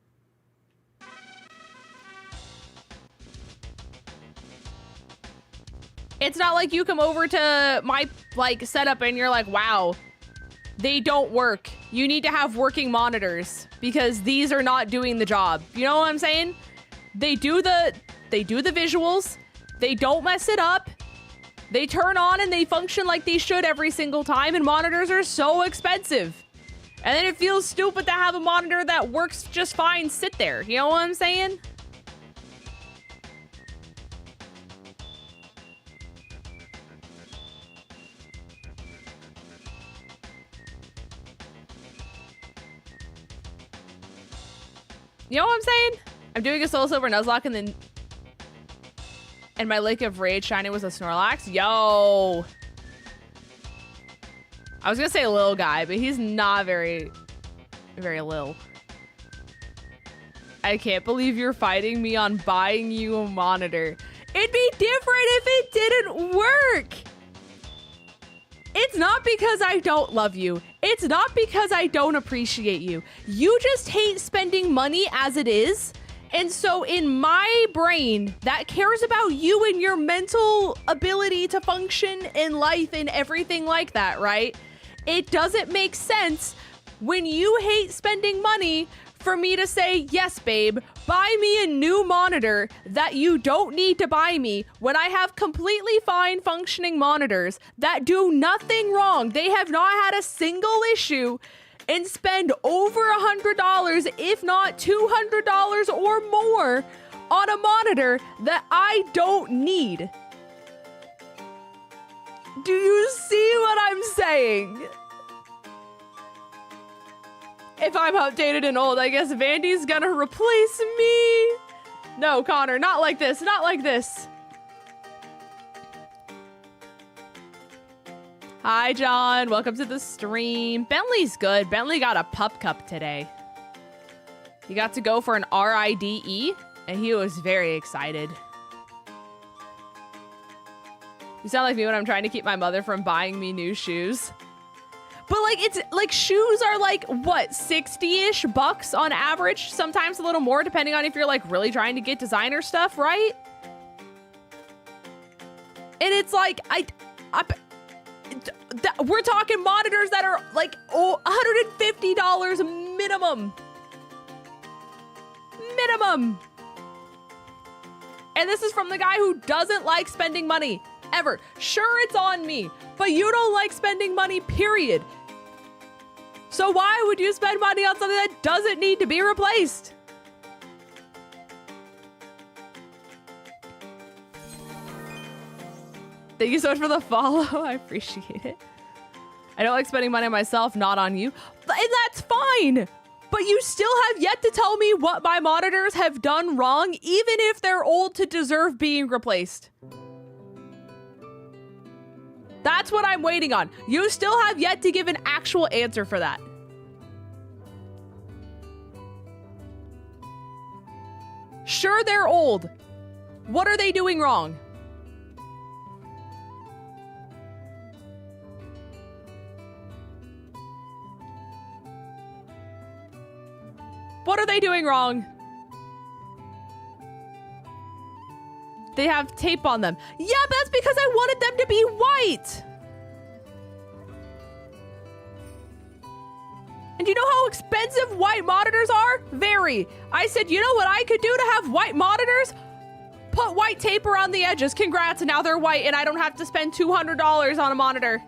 It's not like you come over to my setup and you're like, wow, they don't work. You need to have working monitors because these are not doing the job. You know what I'm saying? They do the visuals. They don't mess it up. They turn on and they function like they should every single time, and monitors are so expensive. And then it feels stupid to have a monitor that works just fine sit there. You know what I'm saying? You know what I'm saying? I'm doing a Soul Silver Nuzlocke and my Lake of Rage shiny was a Snorlax. Yo. I was gonna say little guy, but he's not very little. I can't believe you're fighting me on buying you a monitor. It'd be different if it didn't work. It's not because I don't love you. It's not because I don't appreciate you. You just hate spending money as it is. And so in my brain that cares about you and your mental ability to function in life and everything like that, right? It doesn't make sense when you hate spending money for me to say, yes, babe, buy me a new monitor that you don't need to buy me when I have completely fine functioning monitors that do nothing wrong. They have not had a single issue, and spend over $100, if not $200 or more on a monitor that I don't need. Do you see what I'm saying? If I'm outdated and old, I guess Vandy's gonna replace me. No, Connor, not like this, not like this. Hi, John. Welcome to the stream. Bentley's good. Bentley got a pup cup today. He got to go for an RIDE, and he was very excited. You sound like me when I'm trying to keep my mother from buying me new shoes. But like, it's like shoes are like, what, 60-ish bucks on average? Sometimes a little more, depending on if you're like really trying to get designer stuff, right? And it's like, we're talking monitors that are like $150 minimum. Minimum. And this is from the guy who doesn't like spending money, ever. Sure, it's on me, but you don't like spending money, period. So why would you spend money on something that doesn't need to be replaced? Thank you so much for the follow. I appreciate it. I don't like spending money on myself, not on you. And that's fine. But you still have yet to tell me what my monitors have done wrong, even if they're old to deserve being replaced. That's what I'm waiting on. You still have yet to give an actual answer for that. Sure, they're old. What are they doing wrong? What are they doing wrong? They have tape on them. Yeah, but that's because I wanted them to be white. And you know how expensive white monitors are? Very. I said, you know what I could do to have white monitors? Put white tape around the edges. Congrats, and now they're white and I don't have to spend $200 on a monitor.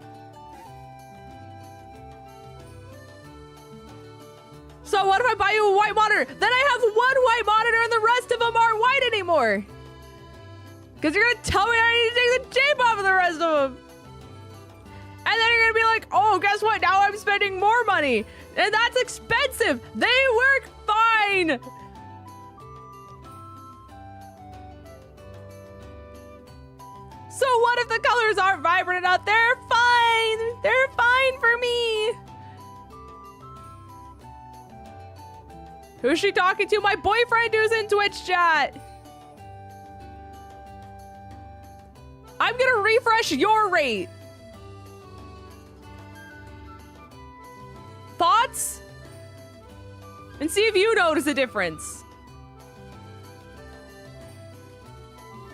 So what if I buy you a white monitor? Then I have one white monitor and the rest of them aren't white anymore. Because you're going to tell me I need to take the tape off of the rest of them. And then you're gonna be like, oh, guess what? Now I'm spending more money. And that's expensive. They work fine. So what if the colors aren't vibrant enough? They're fine. They're fine for me. Who's she talking to? My boyfriend who's in Twitch chat. I'm gonna refresh your rate. Thoughts? And see if you notice a difference.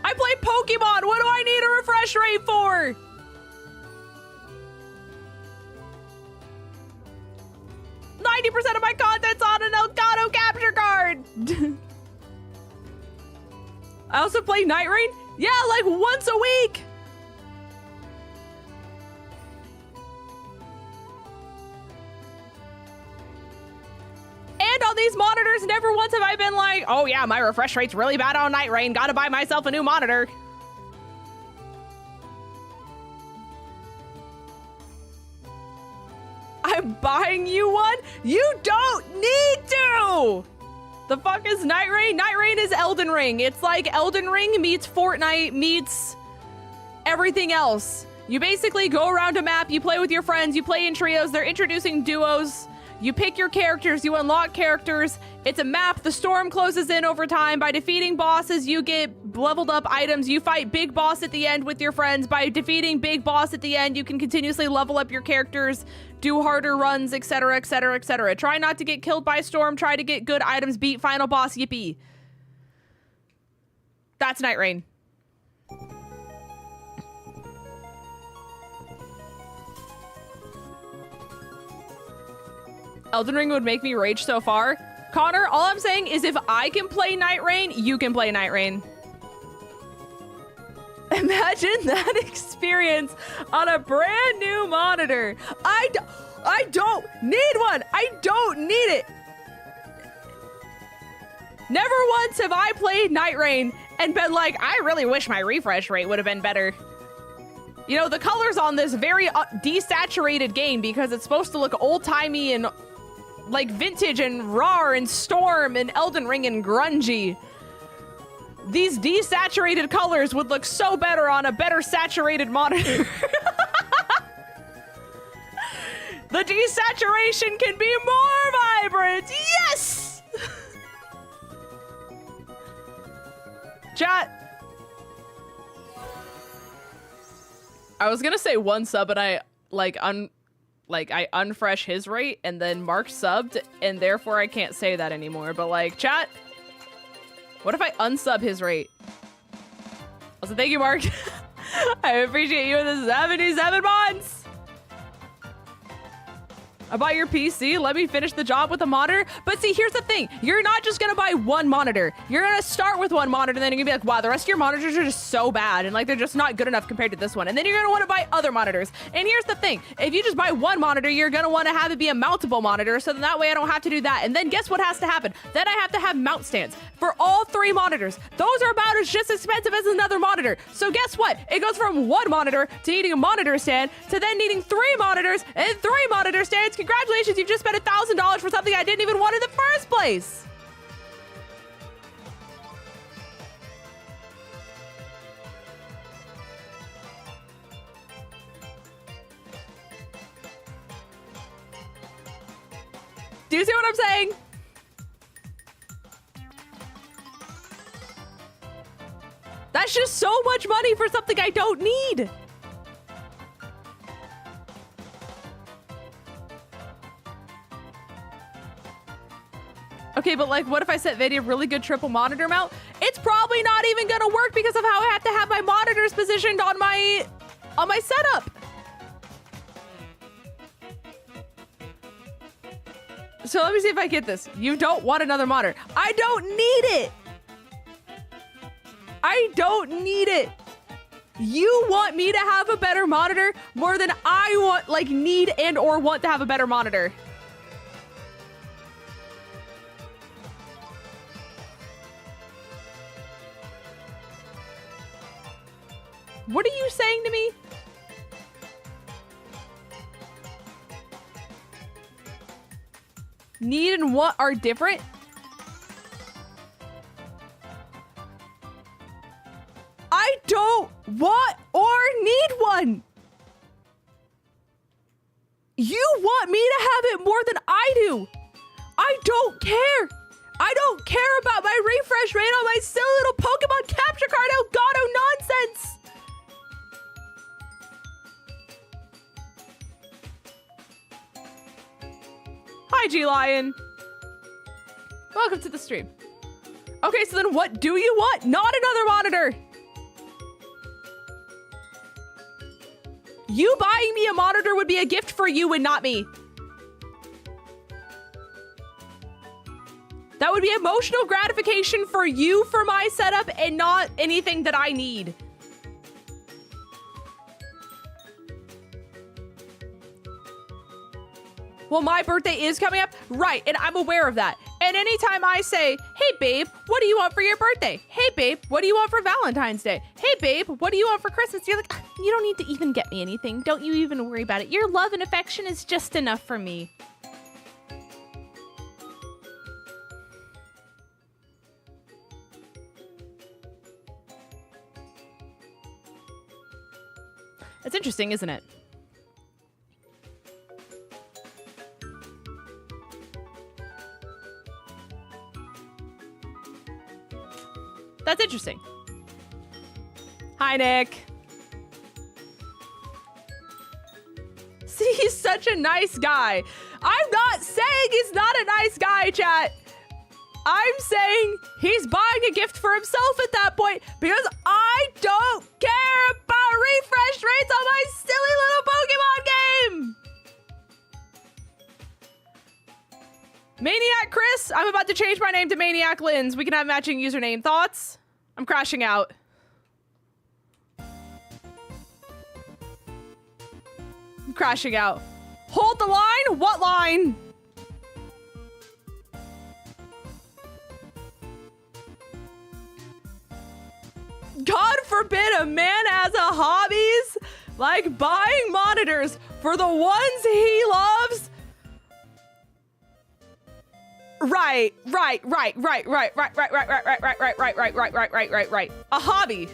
I play Pokemon. What do I need a refresh rate for? %of my content's on an Elgato capture card. I also play Night Rain. Yeah, like once a week. And on these monitors, never once have I been like, oh yeah, my refresh rate's really bad on Night Rain. Gotta buy myself a new monitor. I'm buying you one? You don't need to! The fuck is Night Rain? Night Rain is Elden Ring. It's like Elden Ring meets Fortnite meets everything else. You basically go around a map, you play with your friends, you play in trios, they're introducing duos, you pick your characters, you unlock characters. It's a map, the storm closes in over time. By defeating bosses, you get leveled up items. You fight big boss at the end with your friends. By defeating big boss at the end, you can continuously level up your characters, do harder runs, etc, etc, etc. Try not to get killed by storm, try to get good items, beat final boss, yippee. That's Night Rain. Elden Ring would make me rage so far. Connor, all I'm saying is if I can play Night Rain, you can play Night Rain. Imagine that experience on a brand new monitor. I don't need one. I don't need it. Never once have I played Night Rain and been like, I really wish my refresh rate would have been better. You know, the colors on this very desaturated game because it's supposed to look old-timey and like vintage and raw and storm and Elden Ring and grungy. These desaturated colors would look so better on a better saturated monitor. The desaturation can be more vibrant. Yes! Chat. I was gonna say one sub, but I I unfresh his rate and then Mark subbed, and therefore I can't say that anymore. But like, chat, what if I unsub his rate? Also, thank you, Mark. I appreciate you in the 77 months. I bought your PC, let me finish the job with a monitor. But see, here's the thing. You're not just gonna buy one monitor. You're gonna start with one monitor, and then you're gonna be like, wow, the rest of your monitors are just so bad, and like they're just not good enough compared to this one. And then you're gonna wanna buy other monitors. And here's the thing. If you just buy one monitor, you're gonna wanna have it be a mountable monitor, so then that way I don't have to do that. And then guess what has to happen? Then I have to have mount stands for all three monitors. Those are about as just expensive as another monitor. So guess what? It goes from one monitor to needing a monitor stand, to then needing 3 monitors and 3 monitor stands. Congratulations, you've just spent $1,000 for something I didn't even want in the first place. Do you see what I'm saying? That's just so much money for something I don't need. Okay, but like, what if I set Vadia a really good triple monitor mount? It's probably not even gonna work because of how I have to have my monitors positioned on my setup. So let me see if I get this. You don't want another monitor. I don't need it. I don't need it. You want me to have a better monitor more than I want, like, need and or want to have a better monitor. What are you saying to me? need and want are different? I don't want or need one. You want me to have it more than I do. I don't care. I don't care about my refresh rate on my silly little Pokemon capture card Elgato nonsense. Hi, 𝗔𝗨𝚘𝚗. Welcome to the stream. Okay, so then what do you want? Not another monitor. You buying me a monitor would be a gift for you and not me. That would be emotional gratification for you for my setup and not anything that I need. Well, my birthday is coming up. Right, and I'm aware of that. And anytime I say, hey, babe, what do you want for your birthday? Hey, babe, what do you want for Valentine's Day? Hey, babe, what do you want for Christmas? You're like, you don't need to even get me anything. Don't you even worry about it. Your love and affection is just enough for me. It's interesting, isn't it? That's interesting. Hi, Nick. See, he's such a nice guy. I'm not saying he's not a nice guy, chat. I'm saying he's buying a gift for himself at that point because I don't care about refresh rates on my silly little Pokemon game. Maniac Chris, I'm about to change my name to Maniac Linz. We can have matching username. Thoughts? I'm crashing out. I'm crashing out. Hold the line? What line? God forbid a man has a hobbies like buying monitors for the ones he loves. Right. A hobby.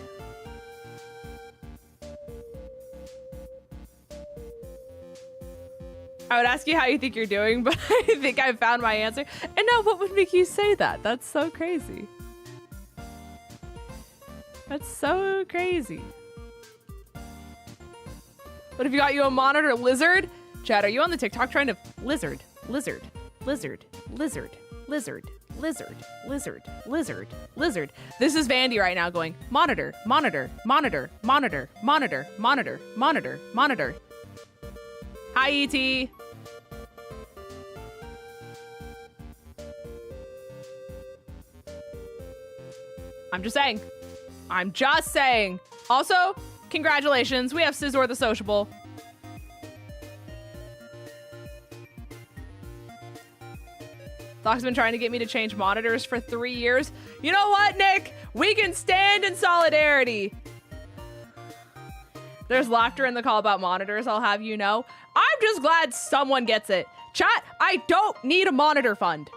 I would ask you how you think you're doing, but I think I found my answer. And now what would make you say that? That's so crazy. That's so crazy. What if you got you a monitor lizard? Chad, are you on the TikTok trying to lizard? Lizard. This is Vandy right now going, monitor. Hi, ET. I'm just saying. Also, congratulations. We have Scizor the Sociable. Doc's been trying to get me to change monitors for 3 years. You know what, Nick? We can stand in solidarity. There's laughter in the call about monitors, I'll have you know. I'm just glad someone gets it. Chat, I don't need a monitor fund.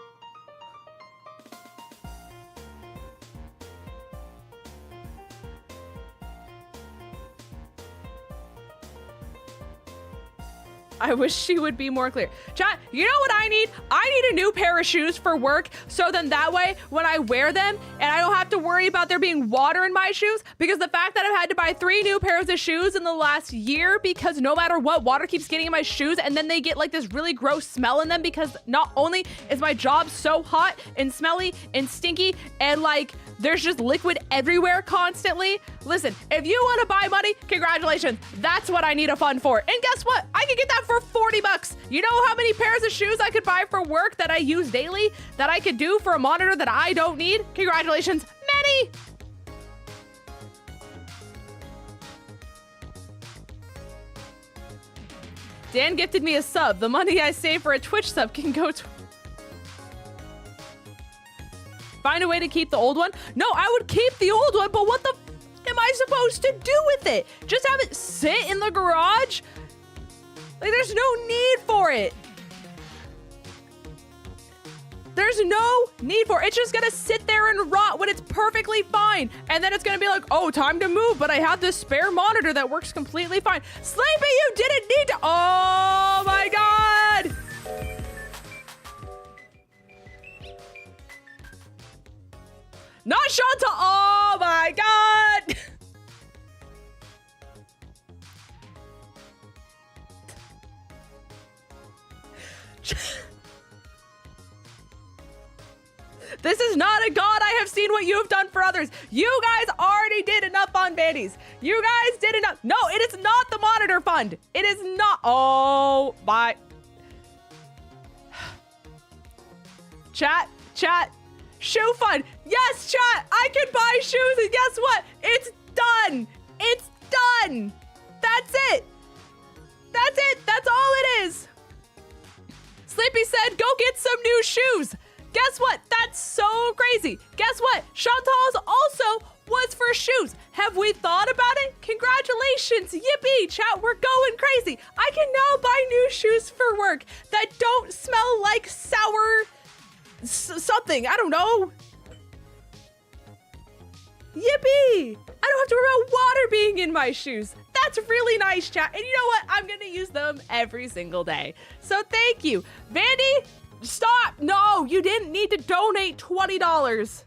I wish she would be more clear. Chat, you know what I need? I need a new pair of shoes for work, so then that way, when I wear them, and I don't have to worry about there being water in my shoes, because the fact that I've had to buy 3 new pairs of shoes in the last year, because no matter what, water keeps getting in my shoes, and then they get like this really gross smell in them, because not only is my job so hot and smelly and stinky, and like, there's just liquid everywhere constantly. Listen, if you want to buy money, congratulations. That's what I need a fund for. And guess what? I can get that for 40 bucks. You know how many pairs of shoes I could buy for work that I use daily that I could do for a monitor that I don't need? Congratulations, many. Dan gifted me a sub. The money I save for a Twitch sub can go to... Find a way to keep the old one? No, I would keep the old one, but what the f am I supposed to do with it? Just have it sit in the garage? Like, there's no need for it. There's no need for it. It's just gonna sit there and rot when it's perfectly fine. And then it's gonna be like, oh, time to move, but I have this spare monitor that works completely fine. Sleepy, you didn't need to, oh my God. Not Shanta, oh my God. This is not a god. I have seen what you have done for others. You guys already did enough on Vandy's. You guys did enough. No, it is not the monitor fund. It is not. Oh my. Chat. Shoe fund. Yes, chat. I can buy shoes, and guess what? It's done. It's done. That's it. That's it. That's all it is. Sleepy said, go get some new shoes. Guess what? That's so crazy. Guess what? Chantal's also was for shoes. Have we thought about it? Congratulations. Yippee. Chat, we're going crazy. I can now buy new shoes for work that don't smell like sour something. I don't know. Yippee. I don't have to worry about water being in my shoes. That's really nice, chat. And you know what? I'm going to use them every single day. So thank you. Vandy, stop. No, you didn't need to donate $20.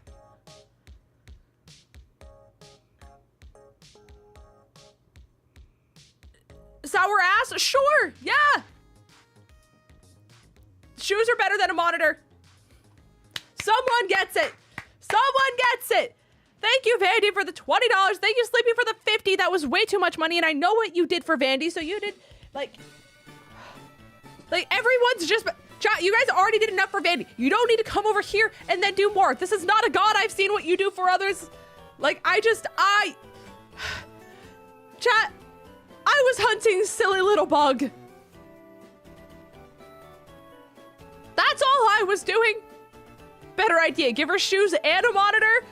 Sour ass? Sure. Yeah. Shoes are better than a monitor. Someone gets it. Someone gets it. Thank you, Vandy, for the $20. Thank you, Sleepy, for the $50. That was way too much money, and I know what you did for Vandy, so you did, like everyone's just, chat, you guys already did enough for Vandy. You don't need to come over here and then do more. This is not a god. I've seen what you do for others. Like, chat, I was hunting silly little bug. That's all I was doing. Better idea. Give her shoes and a monitor.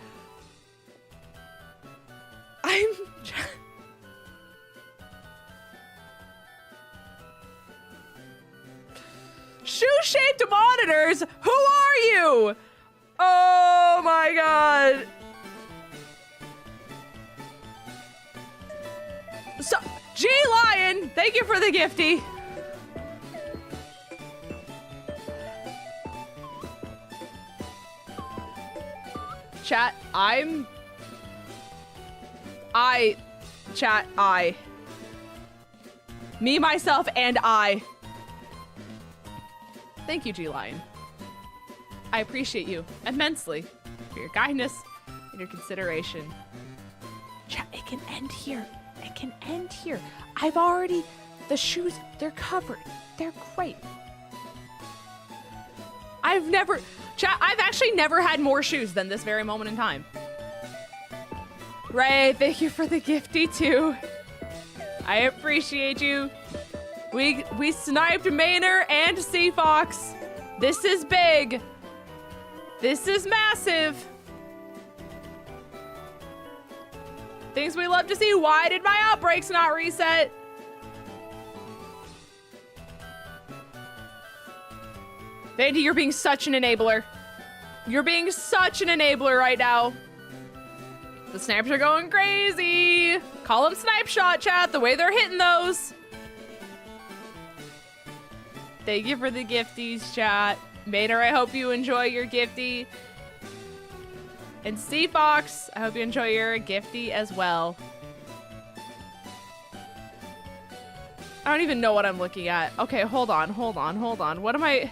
Shoe-shaped monitors? Who are you? Oh my God. So, G-Lion, thank you for the gifty. Chat, me, myself, and I. Thank you, G-Lion. I appreciate you immensely for your kindness and your consideration. Chat, it can end here. It can end here. The shoes, they're covered. They're great. Chat, I've actually never had more shoes than this very moment in time. Ray, thank you for the gifty too. I appreciate you. We sniped Maynard and Sea Fox. This is big. This is massive. Things we love to see. Why did my outbreaks not reset? Vandy, you're being such an enabler. You're being such an enabler right now. The snipers are going crazy. Call them snipe shot, chat, the way they're hitting those. Thank you for the gifties, chat. Maynard, I hope you enjoy your gifty. And Sea Fox, I hope you enjoy your gifty as well. I don't even know what I'm looking at. Okay, hold on. What am I...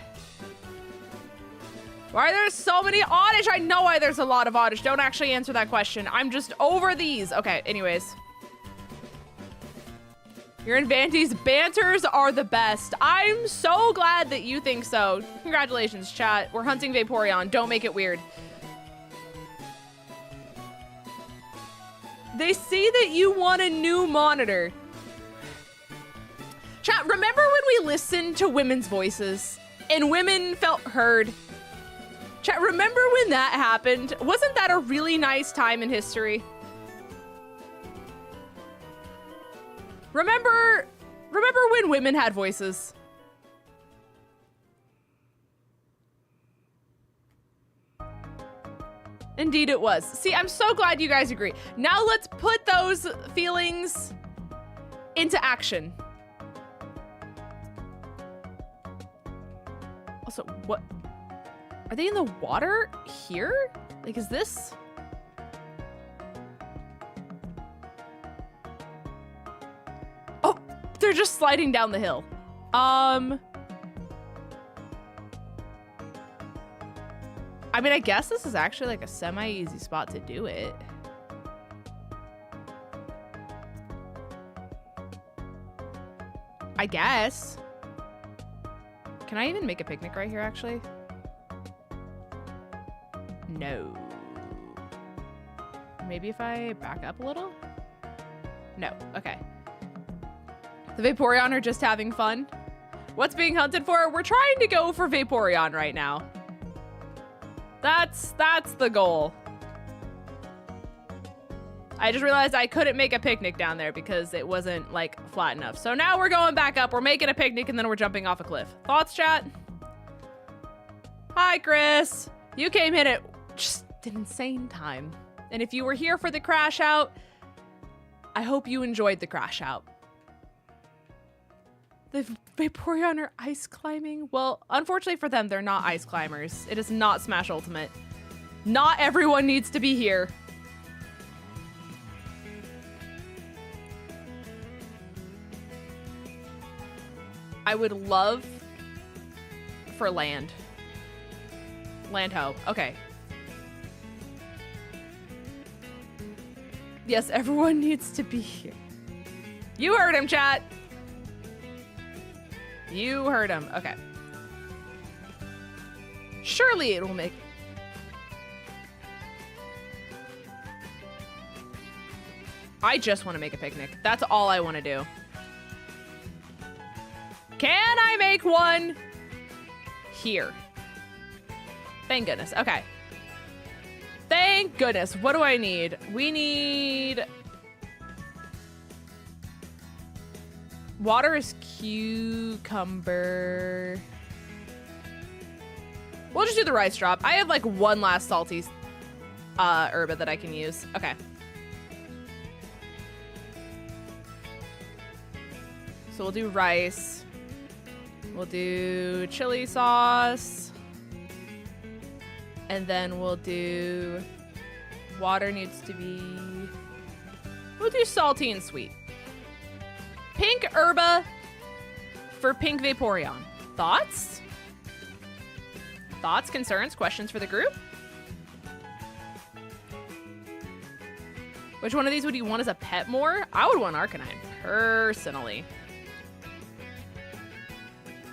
Why are there so many oddish? I know why there's a lot of oddish. Don't actually answer that question. I'm just over these. Okay, anyways. Your and Vandy's banters are the best. I'm so glad that you think so. Congratulations, chat. We're hunting Vaporeon. Don't make it weird. They see that you want a new monitor. Chat, remember when we listened to women's voices and women felt heard? Chat, remember when that happened? Wasn't that a really nice time in history? Remember when women had voices? Indeed it was. See, I'm so glad you guys agree. Now let's put those feelings into action. Also, what? Are they in the water here? Like, is this? Oh, they're just sliding down the hill. I mean, I guess this is actually like a semi-easy spot to do it. I guess. Can I even make a picnic right here, actually? No. Maybe if I back up a little? No, okay. The Vaporeon are just having fun. What's being hunted for? We're trying to go for Vaporeon right now. That's the goal. I just realized I couldn't make a picnic down there because it wasn't like flat enough. So now we're going back up. We're making a picnic and then we're jumping off a cliff. Thoughts, chat? Hi, Chris. You came in at just an insane time. And if you were here for the crash out, I hope you enjoyed the crash out. The Vaporeon are ice climbing? Well, unfortunately for them, they're not ice climbers. It is not Smash Ultimate. Not everyone needs to be here. I would love for land. Land ho. Okay. Yes, everyone needs to be here. You heard him, chat. You heard him. Okay. Surely it will make... I just want to make a picnic. That's all I want to do. Can I make one here? Thank goodness. Okay. Thank goodness. What do I need? We need... Water is cucumber. We'll just do the rice drop. I have like one last salty herba that I can use. Okay. So we'll do rice. We'll do chili sauce. And then we'll do... Water needs to be... We'll do salty and sweet. Pink herba for pink Vaporeon. Thoughts? Thoughts, concerns, questions for the group? Which one of these would you want as a pet more? I would want Arcanine, personally.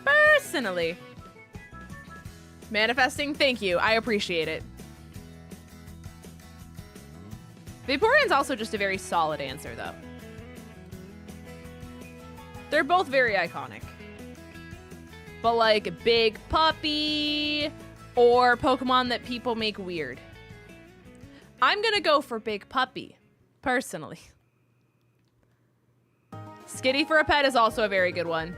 Personally. Manifesting, thank you. I appreciate it. Vaporeon's also just a very solid answer, though. They're both very iconic. But like Big Puppy or Pokemon that people make weird. I'm gonna go for Big Puppy, personally. Skitty for a pet is also a very good one.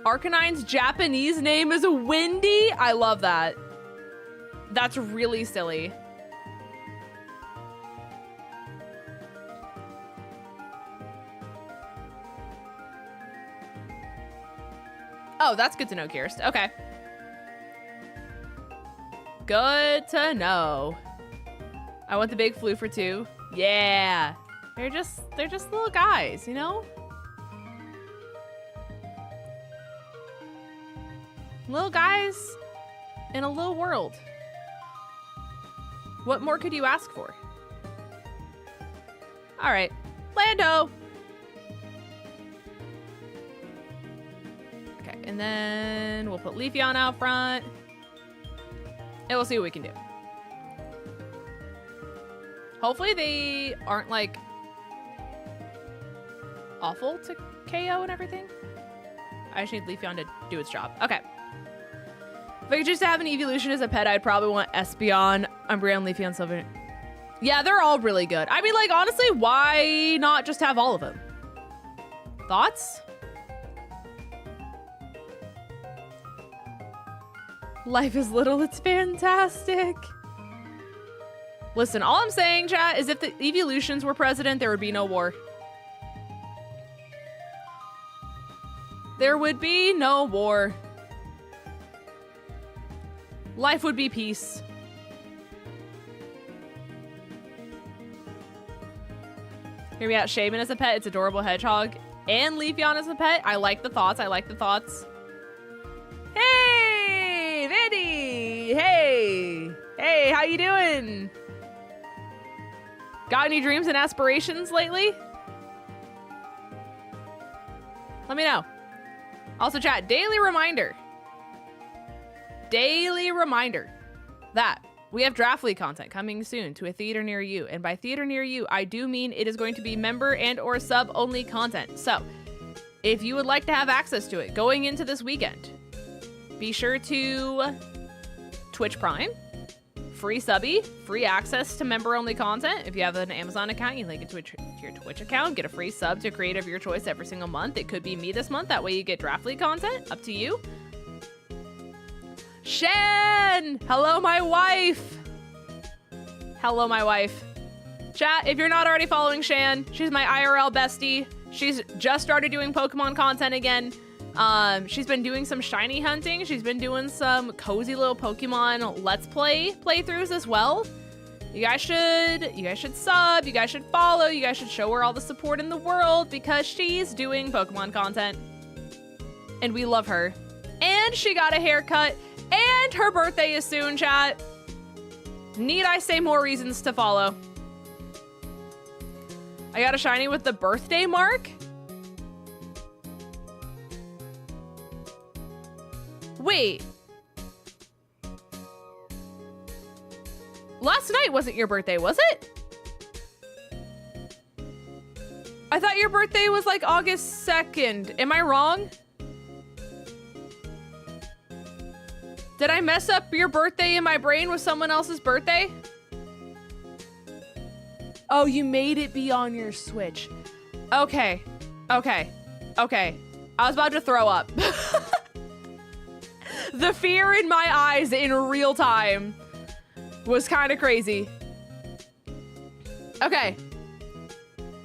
Arcanine's Japanese name is Windy. I love that. That's really silly. Oh, that's good to know, Kirst. Okay. Good to know. I want the big Floofer too. Yeah. They're just little guys, you know? Little guys in a little world. What more could you ask for? All right, Lando. Okay, and then we'll put Leafeon out front. And we'll see what we can do. Hopefully they aren't like awful to KO and everything. I just need Leafeon to do its job. Okay. If I could just have an evolution as a pet, I'd probably want Espeon, Umbreon, Leafeon, Sylveon. Yeah, they're all really good. I mean, like, honestly, why not just have all of them? Thoughts? Life is little, it's fantastic. Listen, all I'm saying, chat, is if the Evolutions were president, there would be no war. There would be no war. Life would be peace. Hear me out. Shaman as a pet. It's adorable hedgehog. And Leafeon as a pet. I like the thoughts. I like the thoughts. Hey, Vandy. Hey. Hey, how you doing? Got any dreams and aspirations lately? Let me know. Also, chat, daily reminder that we have Draft League content coming soon to a theater near you. And by theater near you, I do mean it is going to be member and or sub only content. So if you would like to have access to it going into this weekend, be sure to Twitch Prime, free subby, free access to member only content. If you have an Amazon account, you link it to your Twitch account, get a free sub to a creator of your choice every single month. It could be me this month. That way you get Draft League content. Up to you. Shan! Hello, my wife! Hello, my wife. Chat, if you're not already following Shan, she's my IRL bestie. She's just started doing Pokemon content again. She's been doing some shiny hunting. She's been doing some cozy little Pokemon Let's Play playthroughs as well. You guys should sub, you guys should follow, you guys should show her all the support in the world because she's doing Pokemon content. And we love her. And she got a haircut. And her birthday is soon, chat. Need I say more reasons to follow? I got a shiny with the birthday mark? Wait. Last night wasn't your birthday, was it? I thought your birthday was like August 2nd. Am I wrong? Did I mess up your birthday in my brain with someone else's birthday? Oh, you made it be on your Switch. Okay. Okay. Okay. I was about to throw up. The fear in my eyes in real time was kind of crazy. Okay.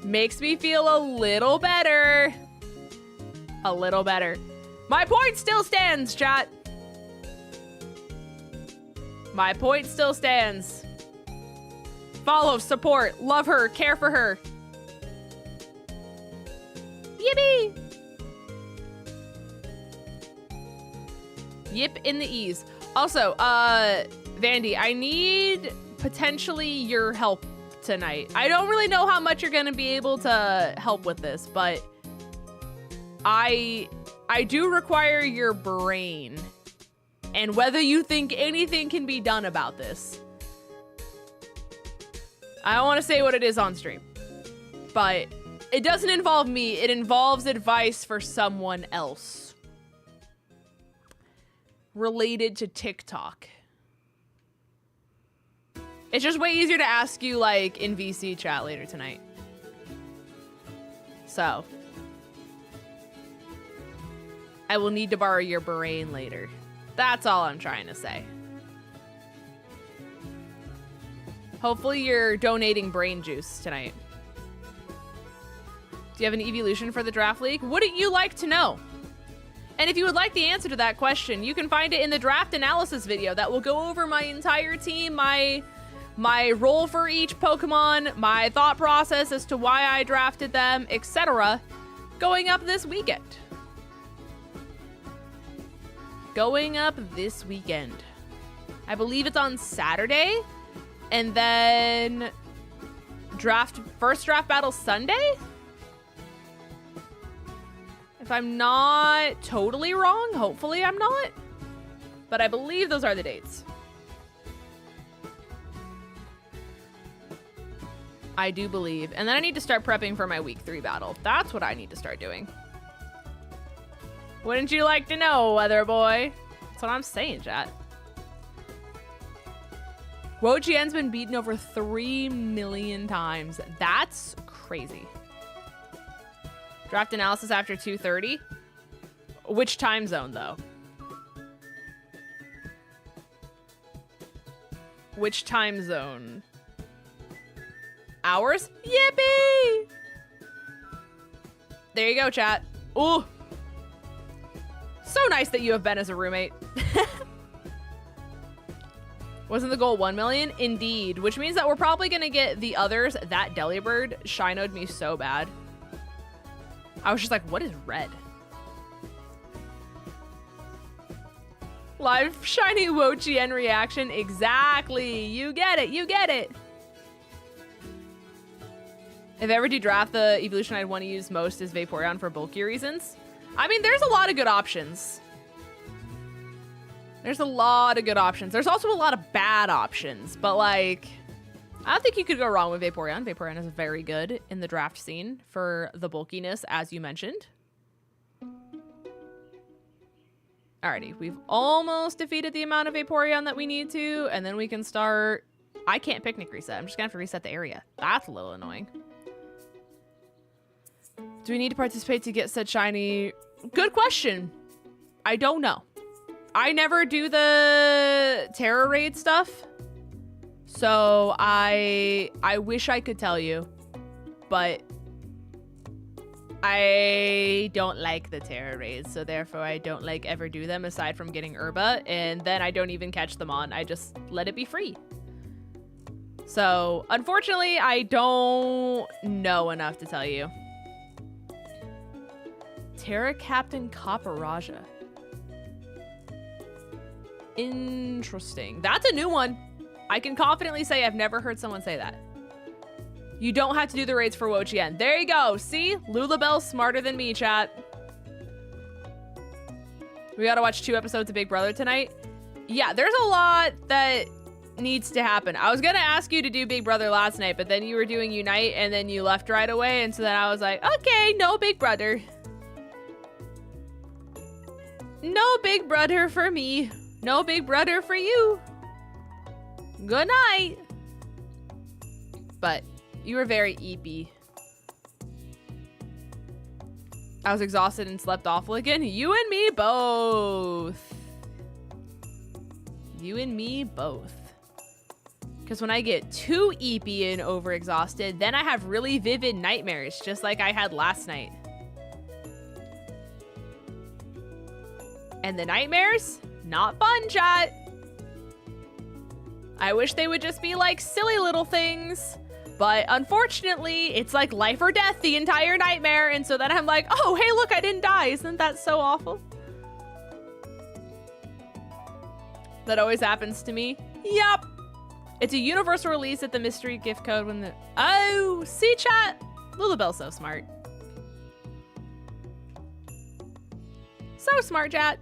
Makes me feel a little better. A little better. My point still stands, chat. My point still stands. Follow, support, love her, care for her. Yippee! Yip in the ease. Also, Vandy, I need potentially your help tonight. I don't really know how much you're gonna be able to help with this, but I do require your brain. And whether you think anything can be done about this. I don't want to say what it is on stream, but it doesn't involve me. It involves advice for someone else related to TikTok. It's just way easier to ask you like in VC chat later tonight. So I will need to borrow your brain later. That's all I'm trying to say. Hopefully you're donating brain juice tonight. Do you have an evolution for the Draft League? Wouldn't you like to know? And if you would like the answer to that question, you can find it in the draft analysis video that will go over my entire team, my role for each Pokemon, my thought process as to why I drafted them, etc. going up this weekend. Going up this weekend. I believe it's on Saturday. And then first draft battle Sunday? If I'm not totally wrong, hopefully I'm not. But I believe those are the dates. I do believe. And then I need to start prepping for my week 3 battle. That's what I need to start doing. Wouldn't you like to know, weather boy? That's what I'm saying, chat. Wojien's been beaten over 3 million times. That's crazy. Draft analysis after 2:30. Which time zone, though? Which time zone? hours? Yippee! There you go, chat. Ooh. So nice that you have Ben as a roommate. Wasn't the goal 1 million? Indeed. Which means that we're probably going to get the others. That Delibird shinoed me so bad. I was just like, what is red? Live shiny 𝗏𝗏𝗘 reaction. Exactly. You get it. You get it. If I ever do draft, the evolution I'd want to use most is Vaporeon for bulky reasons. I mean, there's a lot of good options. There's a lot of good options. There's also a lot of bad options, but like, I don't think you could go wrong with Vaporeon. Vaporeon is very good in the draft scene for the bulkiness, as you mentioned. Alrighty, we've almost defeated the amount of Vaporeon that we need to, and then we can start... I can't picnic reset. I'm just gonna have to reset the area. That's a little annoying. Do we need to participate to get said shiny? Good question. I don't know. I never do the Terra Raid stuff, so I wish I could tell you, but I don't like the Terra Raids, so therefore I don't like ever do them aside from getting Herba, and then I don't even catch them on. I just let it be free. So unfortunately, I don't know enough to tell you. Terra Captain 𝗏𝗏𝗏𝗏. Interesting. That's a new one. I can confidently say I've never heard someone say that. You don't have to do the raids for 𝗏𝗏𝗘. There you go. See? Lulabelle's smarter than me, chat. We gotta watch 2 episodes of Big Brother tonight. Yeah, there's a lot that needs to happen. I was gonna ask you to do Big Brother last night, but then you were doing Unite and then you left right away, and so then I was like, okay, no Big Brother. No Big Brother for me. No Big Brother for you. Good night. But you were very eepy. I was exhausted and slept awful again. You and me both. You and me both. Because when I get too eepy and overexhausted, then I have really vivid nightmares, just like I had last night. And the nightmares? Not fun, chat. I wish they would just be like silly little things. But unfortunately, it's like life or death the entire nightmare. And so then I'm like, oh, hey, look, I didn't die. Isn't that so awful? That always happens to me. Yup. It's a universal release at the mystery gift code when the... Oh, see, chat? Lulabelle's so smart. So smart, chat.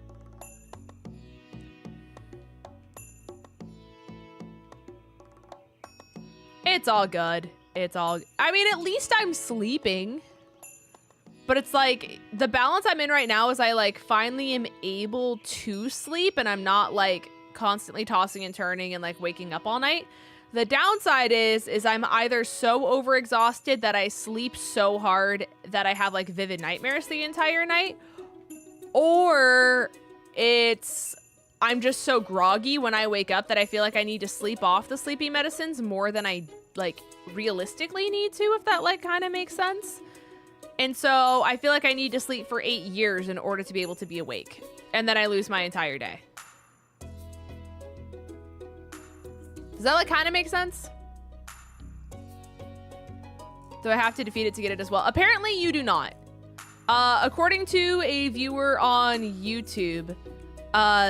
It's all good. It's all... I mean, at least I'm sleeping. But it's like, the balance I'm in right now is I, like, finally am able to sleep and I'm not, like, constantly tossing and turning and, like, waking up all night. The downside is I'm either so overexhausted that I sleep so hard that I have, like, vivid nightmares the entire night. Or it's... I'm just so groggy when I wake up that I feel like I need to sleep off the sleeping medicines more than I, like, realistically need to, if that, like, kind of makes sense. And so I feel like I need to sleep for 8 years in order to be able to be awake. And then I lose my entire day. Does that, like, kind of make sense? Do I have to defeat it to get it as well? Apparently you do not. According to a viewer on YouTube...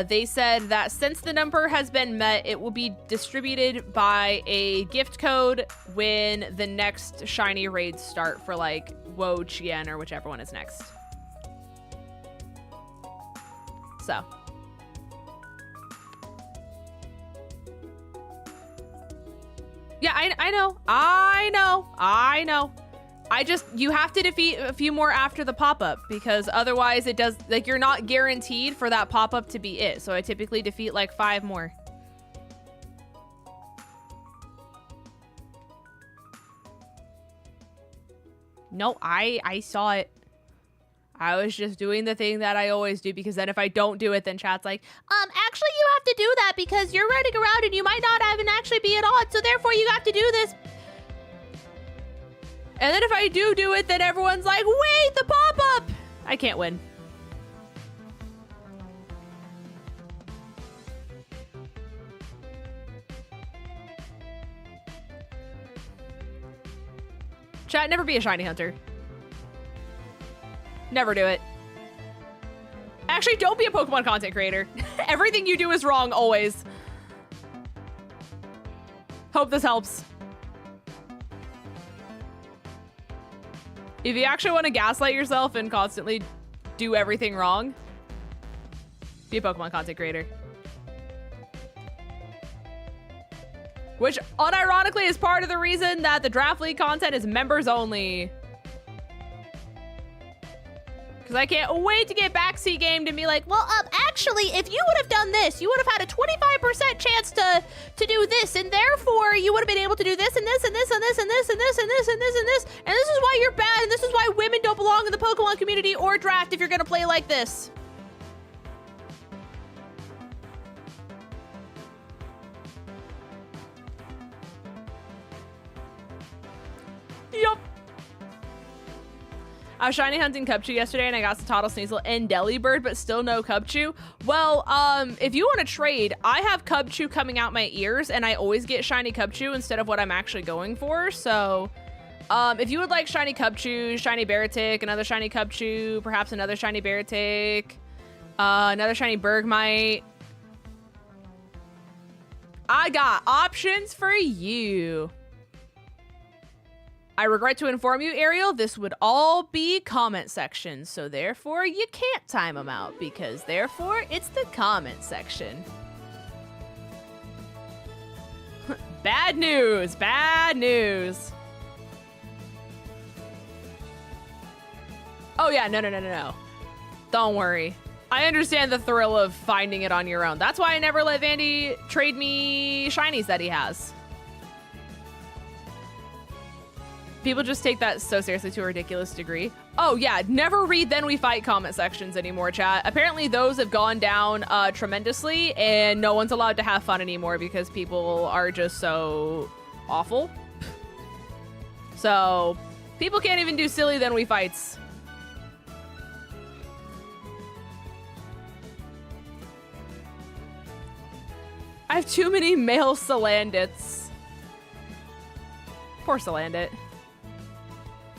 they said that since the number has been met, it will be distributed by a gift code when the next shiny raids start for, like, 𝗏𝗏𝗘 or whichever one is next. So. Yeah, I know. You have to defeat a few more after the pop-up because otherwise it does, like, you're not guaranteed for that pop-up to be it. So I typically defeat like 5 more. No, I saw it. I was just doing the thing that I always do because then if I don't do it, then chat's like, actually you have to do that because you're running around and you might not even actually be at odds. So therefore you have to do this. And then if I do it, then everyone's like, wait, the pop-up! I can't win. Chat, never be a shiny hunter. Never do it. Actually, don't be a Pokemon content creator. Everything you do is wrong, always. Hope this helps. If you actually want to gaslight yourself and constantly do everything wrong, be a Pokemon content creator. Which, unironically, is part of the reason that the Draft League content is members only. Because I can't wait to get backseat gamed and be like, well, actually, if you would have done this, you would have had a 25% chance to do this, and therefore you would have been able to do this and this and this and this and this and this and this and this and this, and this is why you're bad, and this is why women don't belong in the Pokemon community or draft if you're gonna play like this. Yup. I was shiny hunting Cubchoo yesterday and I got Sultana, Sneasel, and Delibird, but still no Cubchoo. Well, if you want to trade, I have Cubchoo coming out my ears and I always get shiny Cubchoo instead of what I'm actually going for. So, if you would like shiny Cubchoo, shiny Baratic, another shiny Cubchoo, perhaps another shiny Baratic, another shiny Bergmite, I got options for you. I regret to inform you, Ariel, this would all be comment sections, so therefore you can't time them out, because therefore it's the comment section. Bad news, bad news. Oh yeah, no. Don't worry. I understand the thrill of finding it on your own. That's why I never let Vandy trade me shinies that he has. People just take that so seriously to a ridiculous degree. Oh yeah, never read Then We Fight comment sections anymore, chat. Apparently those have gone down tremendously and no one's allowed to have fun anymore because people are just so awful. So people can't even do silly Then We Fights. I have too many male Salandits. Poor Salandit.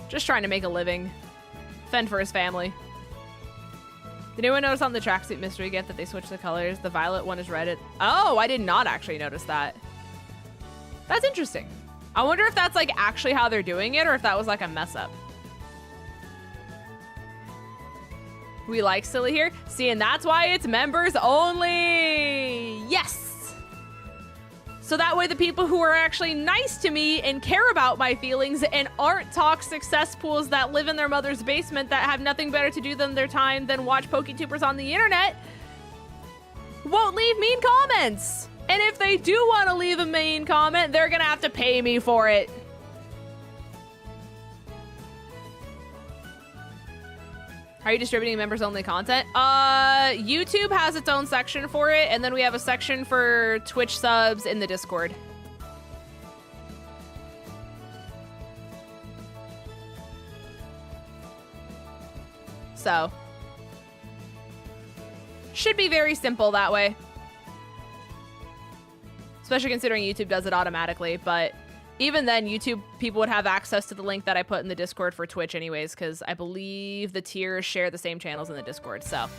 Just trying to make a living. Fend for his family. Did anyone notice on the tracksuit mystery gift that they switched the colors? The violet one is red. Oh, I did not actually notice that. That's interesting. I wonder if that's like actually how they're doing it or if that was like a mess up. We like silly here. See, and that's why it's members only. Yes. So that way the people who are actually nice to me and care about my feelings and aren't toxic cesspools that live in their mother's basement that have nothing better to do than their time than watch PokeTubers on the internet won't leave mean comments. And if they do want to leave a mean comment, they're gonna have to pay me for it. Are you distributing members only content? YouTube has its own section for it, and then we have a section for Twitch subs in the Discord. So, should be very simple that way. Especially considering YouTube does it automatically, but even then, YouTube people would have access to the link that I put in the Discord for Twitch anyways, because I believe the tiers share the same channels in the Discord, so.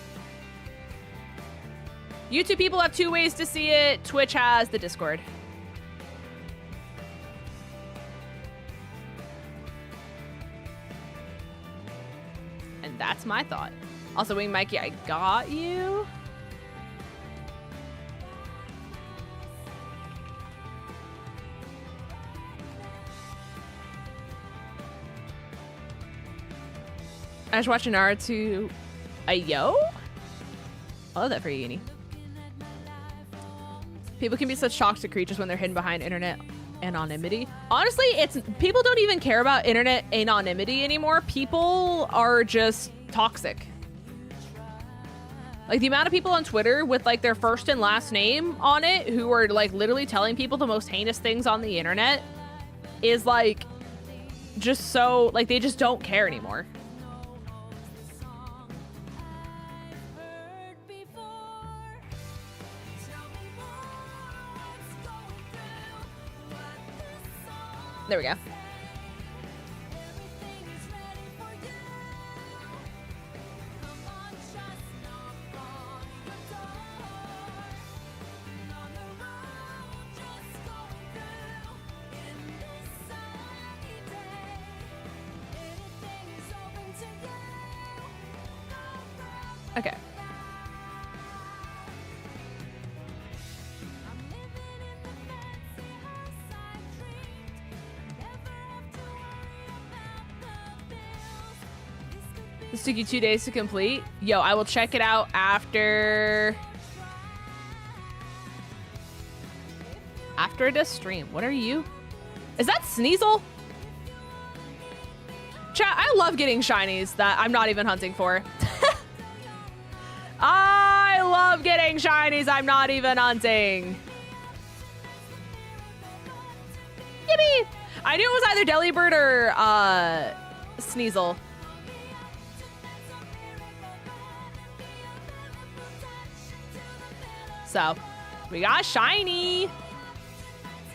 YouTube people have two ways to see it. Twitch has the Discord. And that's my thought. Also, Wing Mikey, I got you. I was watching Naruto. Ayo? I love that for you, Uni. People can be such toxic creatures when they're hidden behind internet anonymity. Honestly, people don't even care about internet anonymity anymore. People are just toxic. Like the amount of people on Twitter with like their first and last name on it who are like literally telling people the most heinous things on the internet is like just so, like, they just don't care anymore. There we go. Okay. This took you 2 days to complete. Yo, I will check it out after the stream. What are you? Is that Sneasel? Chat, I love getting shinies that I'm not even hunting for. I love getting shinies I'm not even hunting. Yippee! I knew it was either Delibird or Sneasel. So, we got shiny.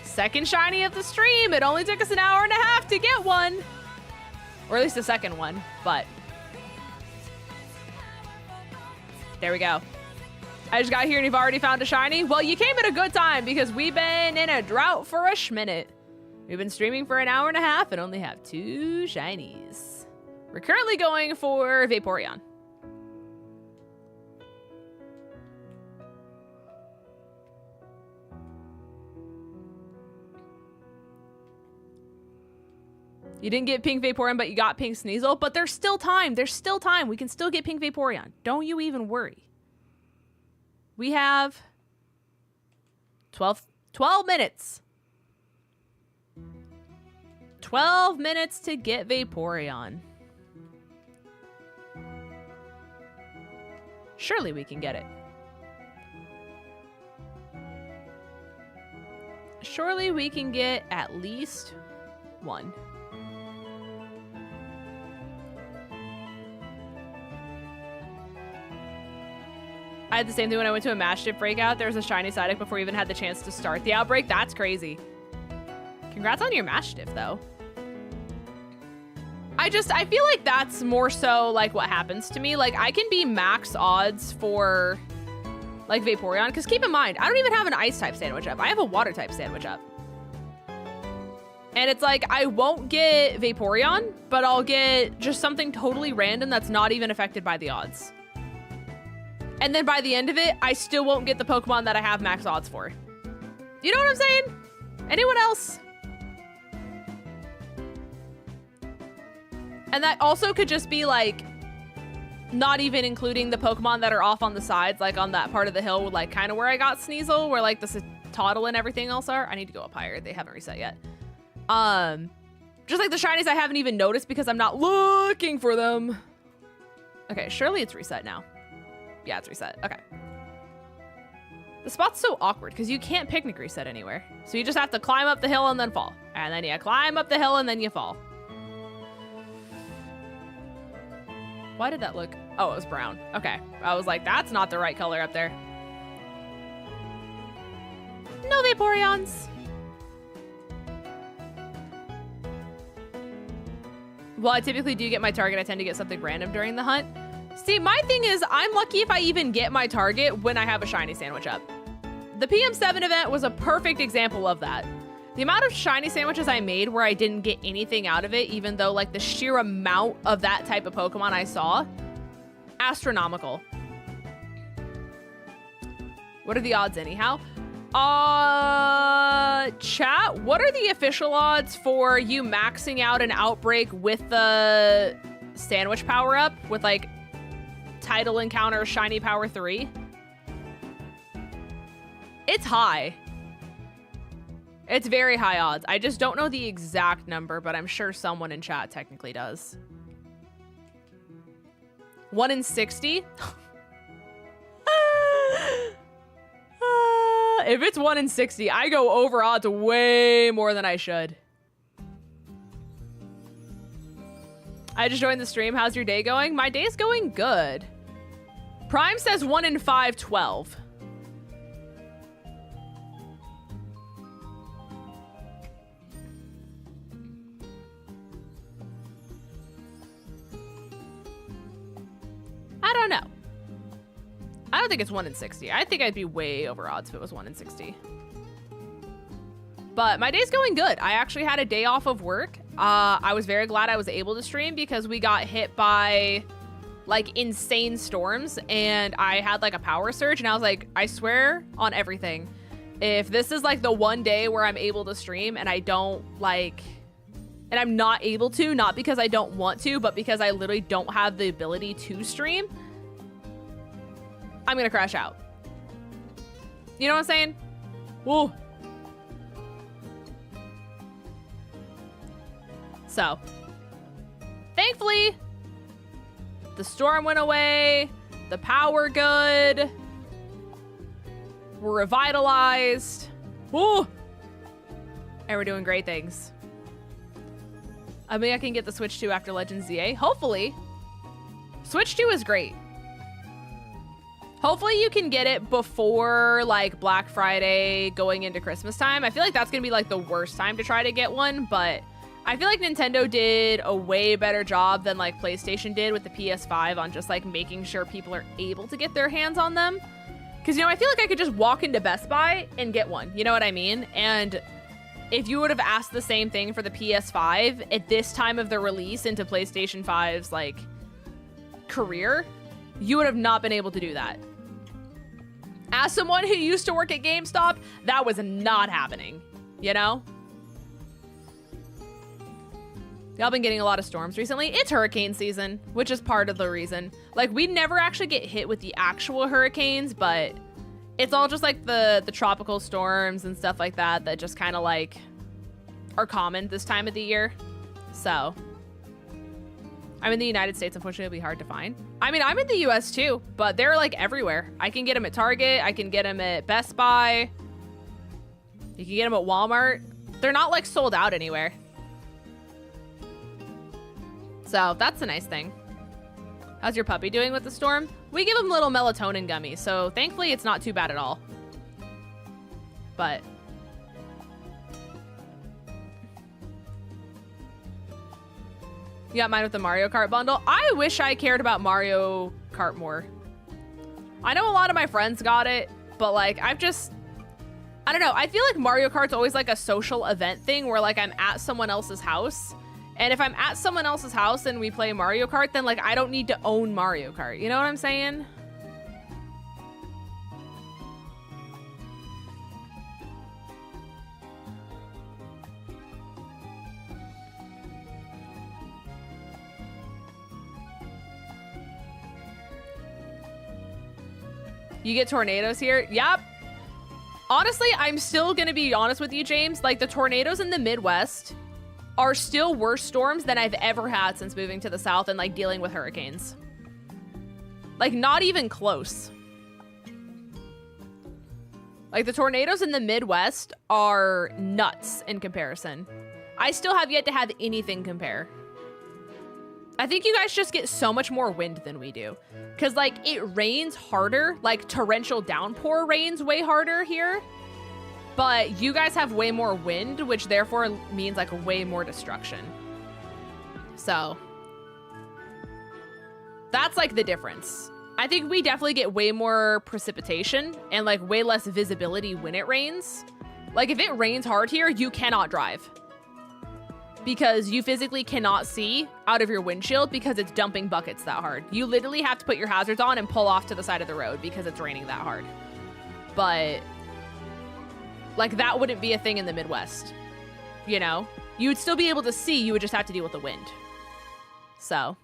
Second shiny of the stream. It only took us an hour and a half to get one. Or at least the second one, but there we go. I just got here and you've already found a shiny. Well, you came at a good time because we've been in a drought for a schminute. We've been streaming for an hour and a half and only have 2 shinies. We're currently going for Vaporeon. You didn't get pink Vaporeon, but you got pink Sneasel. But there's still time. There's still time. We can still get pink Vaporeon. Don't you even worry. We have 12 minutes. 12 minutes to get Vaporeon. Surely we can get it. Surely we can get at least one. I had the same thing when I went to a Mastiff breakout. There was a shiny Psyduck before we even had the chance to start the outbreak. That's crazy. Congrats on your Mastiff, though. I feel like that's more so like what happens to me. Like, I can be max odds for like Vaporeon, because keep in mind, I don't even have an ice type sandwich up. I have a water type sandwich up. And it's like, I won't get Vaporeon, but I'll get just something totally random that's not even affected by the odds. And then by the end of it, I still won't get the Pokemon that I have max odds for. You know what I'm saying? Anyone else? And that also could just be like, not even including the Pokemon that are off on the sides, like on that part of the hill, like kind of where I got Sneasel, where like the Tonsil and everything else are. I need to go up higher. They haven't reset yet. Just like the shinies I haven't even noticed because I'm not looking for them. Okay, surely it's reset now. Yeah, it's reset. Okay. The spot's so awkward because you can't picnic reset anywhere. So you just have to climb up the hill and then fall. And then you climb up the hill and then you fall. Why did that look? Oh, it was brown. Okay. I was like, that's not the right color up there. No Vaporeons. Well, I typically do get my target. I tend to get something random during the hunt. See, my thing is, I'm lucky if I even get my target when I have a shiny sandwich up. The PM7 event was a perfect example of that. The amount of shiny sandwiches I made where I didn't get anything out of it, even though like the sheer amount of that type of Pokemon I saw, astronomical. What are the odds anyhow? Chat, what are the official odds for you maxing out an outbreak with the sandwich power up with like Tidal Encounter Shiny Power 3? It's high. It's very high odds. I just don't know the exact number, but I'm sure someone in chat technically does. 1 in 60? If it's 1 in 60, I go over odds way more than I should. I just joined the stream. How's your day going? My day's going good. Prime says 1 in 5, 12. I don't know. I don't think it's 1 in 60. I think I'd be way over odds if it was 1 in 60. But my day's going good. I actually had a day off of work. I was very glad I was able to stream because we got hit by like insane storms and I had like a power surge and I was like, I swear on everything, if this is like the one day where I'm able to stream and I don't like, and I'm not able to, not because I don't want to, but because I literally don't have the ability to stream, I'm gonna crash out. You know what I'm saying? Whoa. So, thankfully, the storm went away, the power good, we're revitalized, woo, and we're doing great things. I mean, I can get the Switch 2 after Legends ZA, hopefully. Switch 2 is great. Hopefully you can get it before like Black Friday going into Christmas time. I feel like that's gonna be like the worst time to try to get one, but I feel like Nintendo did a way better job than like PlayStation did with the PS5 on just like making sure people are able to get their hands on them. Because, you know, I feel like I could just walk into Best Buy and get one. You know what I mean? And if you would have asked the same thing for the PS5 at this time of the release into PlayStation 5's like career, you would have not been able to do that. As someone who used to work at GameStop, that was not happening, you know? Y'all been getting a lot of storms recently. It's hurricane season, which is part of the reason. Like, we never actually get hit with the actual hurricanes, but it's all just like the tropical storms and stuff like that that just kind of like are common this time of the year. So, I'm in the United States, unfortunately it'll be hard to find. I mean, I'm in the US too, but they're like everywhere. I can get them at Target, I can get them at Best Buy. You can get them at Walmart. They're not like sold out anywhere. So that's a nice thing. How's your puppy doing with the storm? We give him little melatonin gummies, so thankfully it's not too bad at all. But you got mine with the Mario Kart bundle. I wish I cared about Mario Kart more. I know a lot of my friends got it, but like I don't know. I feel like Mario Kart's always like a social event thing where like I'm at someone else's house. And if I'm at someone else's house and we play Mario Kart, then like I don't need to own Mario Kart. You know what I'm saying? You get tornadoes here? Yep. Honestly, I'm still gonna be honest with you, James. Like the tornadoes in the Midwest are still worse storms than I've ever had since moving to the South and like dealing with hurricanes. Like not even close. Like the tornadoes in the Midwest are nuts in comparison. I still have yet to have anything compare. I think you guys just get so much more wind than we do. Cause like it rains harder, like torrential downpour rains way harder here. But you guys have way more wind, which therefore means like way more destruction. So that's like the difference. I think we definitely get way more precipitation and like way less visibility when it rains. Like if it rains hard here, you cannot drive. Because you physically cannot see out of your windshield because it's dumping buckets that hard. You literally have to put your hazards on and pull off to the side of the road because it's raining that hard. But like that wouldn't be a thing in the Midwest, you know? You would still be able to see, you would just have to deal with the wind. So,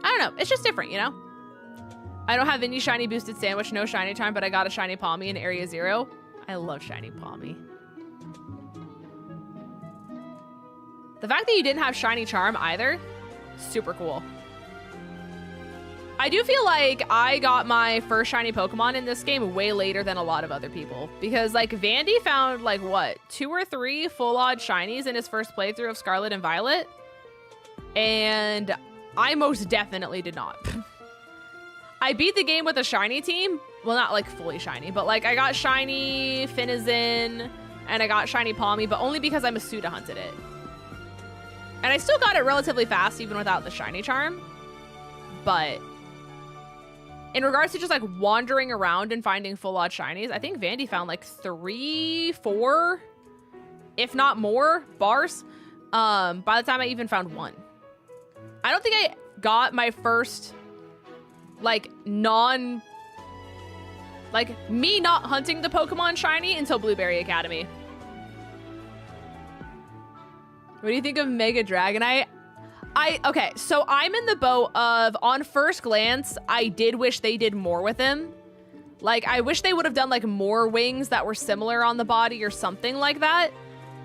I don't know, it's just different, you know? I don't have any shiny boosted sandwich, no shiny charm, but I got a shiny Palmy in Area 0. I love shiny Palmy. The fact that you didn't have shiny charm either, super cool. I do feel like I got my first shiny Pokemon in this game way later than a lot of other people. Because like Vandy found like what, 2 or 3 full odd shinies in his first playthrough of Scarlet and Violet? And I most definitely did not. I beat the game with a shiny team. Well, not like fully shiny, but like I got shiny Finizen and I got shiny Palmy, but only because I Masuda hunted it. And I still got it relatively fast even without the shiny charm. But in regards to just like wandering around and finding full odd shinies, I think Vandy found like 3, 4, if not more bars by the time I even found 1. I don't think I got my first like me not hunting the Pokemon shiny until Blueberry Academy. What do you think of Mega Dragonite? Okay, so I'm in the boat of, on first glance, I did wish they did more with him. Like, I wish they would have done like more wings that were similar on the body or something like that.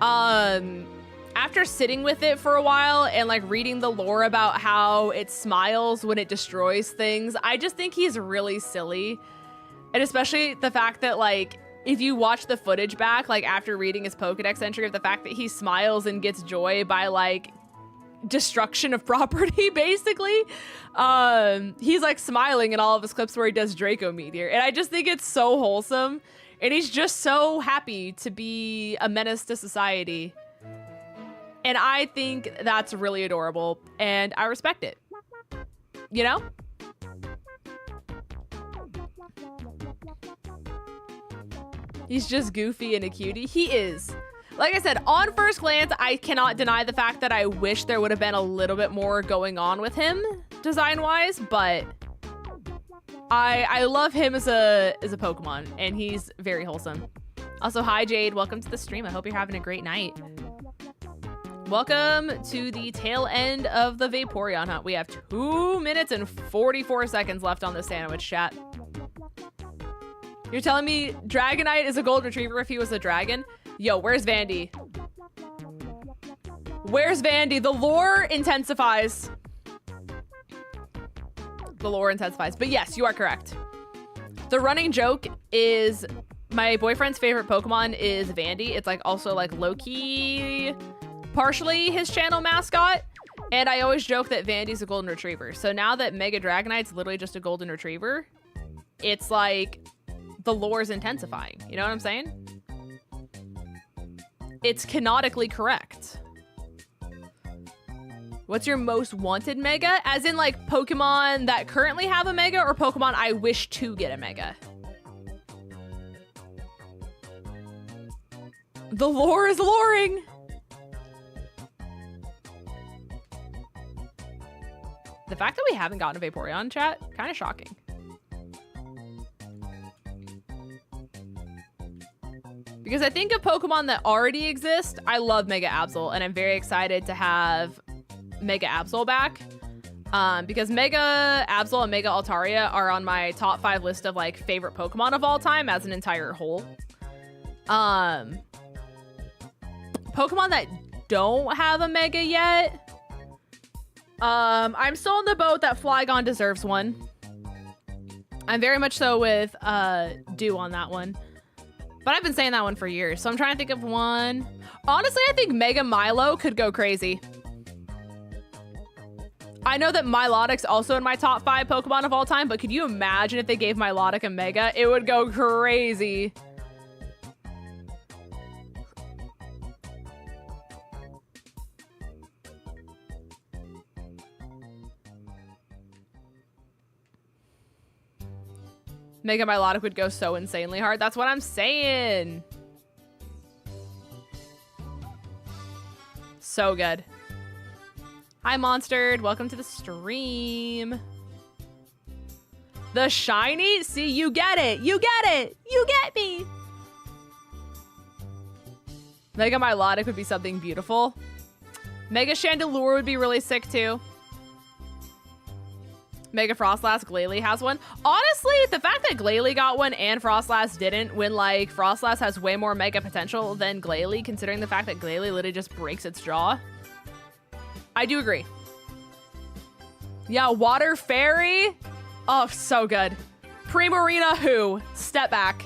After sitting with it for a while and like reading the lore about how it smiles when it destroys things, I just think he's really silly. And especially the fact that like, if you watch the footage back, like after reading his Pokedex entry of the fact that he smiles and gets joy by like destruction of property, basically. He's like smiling in all of his clips where he does Draco Meteor. And I just think it's so wholesome. And he's just so happy to be a menace to society. And I think that's really adorable. And I respect it. You know? He's just goofy and a cutie. He is. Like I said, on first glance, I cannot deny the fact that I wish there would have been a little bit more going on with him design-wise, but I love him as a Pokemon, and he's very wholesome. Also, hi Jade, welcome to the stream. I hope you're having a great night. Welcome to the tail end of the Vaporeon hunt. We have 2 minutes and 44 seconds left on this sandwich, chat. You're telling me Dragonite is a golden retriever if he was a dragon? Yo, where's Vandy? Where's Vandy? The lore intensifies. The lore intensifies. But yes, you are correct. The running joke is my boyfriend's favorite Pokemon is Vandy. It's like also like low-key partially his channel mascot. And I always joke that Vandy's a golden retriever. So now that Mega Dragonite's literally just a golden retriever, it's like the lore is intensifying. You know what I'm saying? It's canonically correct. What's your most wanted Mega? As in like Pokemon that currently have a Mega or Pokemon I wish to get a Mega? The lore is loring. The fact that we haven't gotten a Vaporeon chat, kind of shocking. Because I think of Pokemon that already exist, I love Mega Absol, and I'm very excited to have Mega Absol back. Because Mega Absol and Mega Altaria are on my top 5 list of like favorite Pokemon of all time as an entire whole. Pokemon that don't have a Mega yet. I'm still in the boat that Flygon deserves one. I'm very much so with Dew on that one. But I've been saying that one for years, so I'm trying to think of one. Honestly, I think Mega Milo could go crazy. I know that Milotic's also in my top 5 Pokemon of all time, but could you imagine if they gave Milotic a Mega? It would go crazy. Mega Milotic would go so insanely hard. That's what I'm saying. So good. Hi, Monstered. Welcome to the stream. The shiny? See, you get it. You get it. You get me. Mega Milotic would be something beautiful. Mega Chandelure would be really sick, too. Mega Frostlass, Glalie has one. Honestly, the fact that Glalie got one and Frostlass didn't, when like Frostlass has way more Mega potential than Glalie, considering the fact that Glalie literally just breaks its jaw. I do agree. Yeah, Water Fairy. Oh, so good. Primarina who? Step back.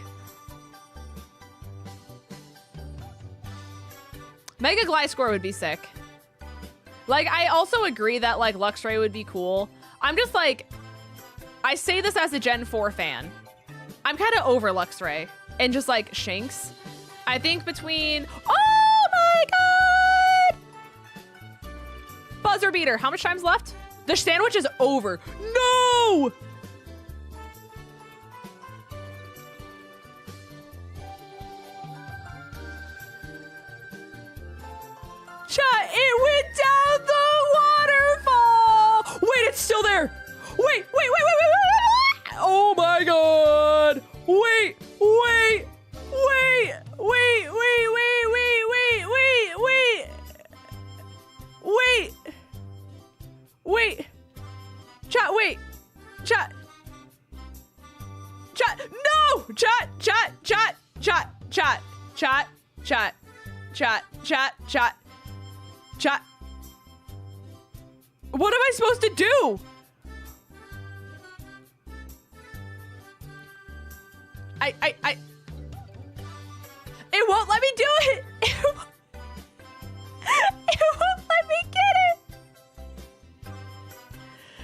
Mega Gliscor would be sick. Like, I also agree that, like, Luxray would be cool. I'm just, like, I say this as a Gen 4 fan. I'm kind of over Luxray and just, like, Shinx. I think between... Oh, my God! Buzzer beater. How much time's left? The sandwich is over. No! Chat, it went down the waterfall! Wait, it's still there! Wait! Oh my God! Wait! Chat, wait! Chat! No! Chat! What am I supposed to do? It won't let me do it. It won't let me get it.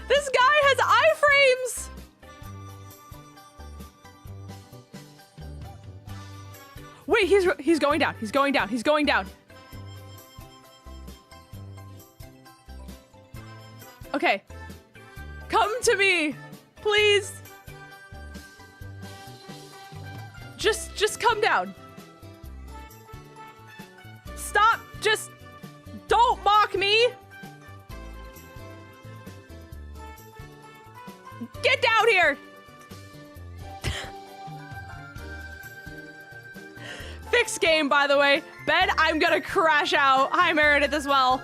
This guy has iframes. Wait, he's going down. He's going down. Okay. Come to me, please. Just come down. Stop. Just don't mock me. Get down here. Fixed game, by the way. Ben, I'm gonna crash out. Hi, Meredith as well.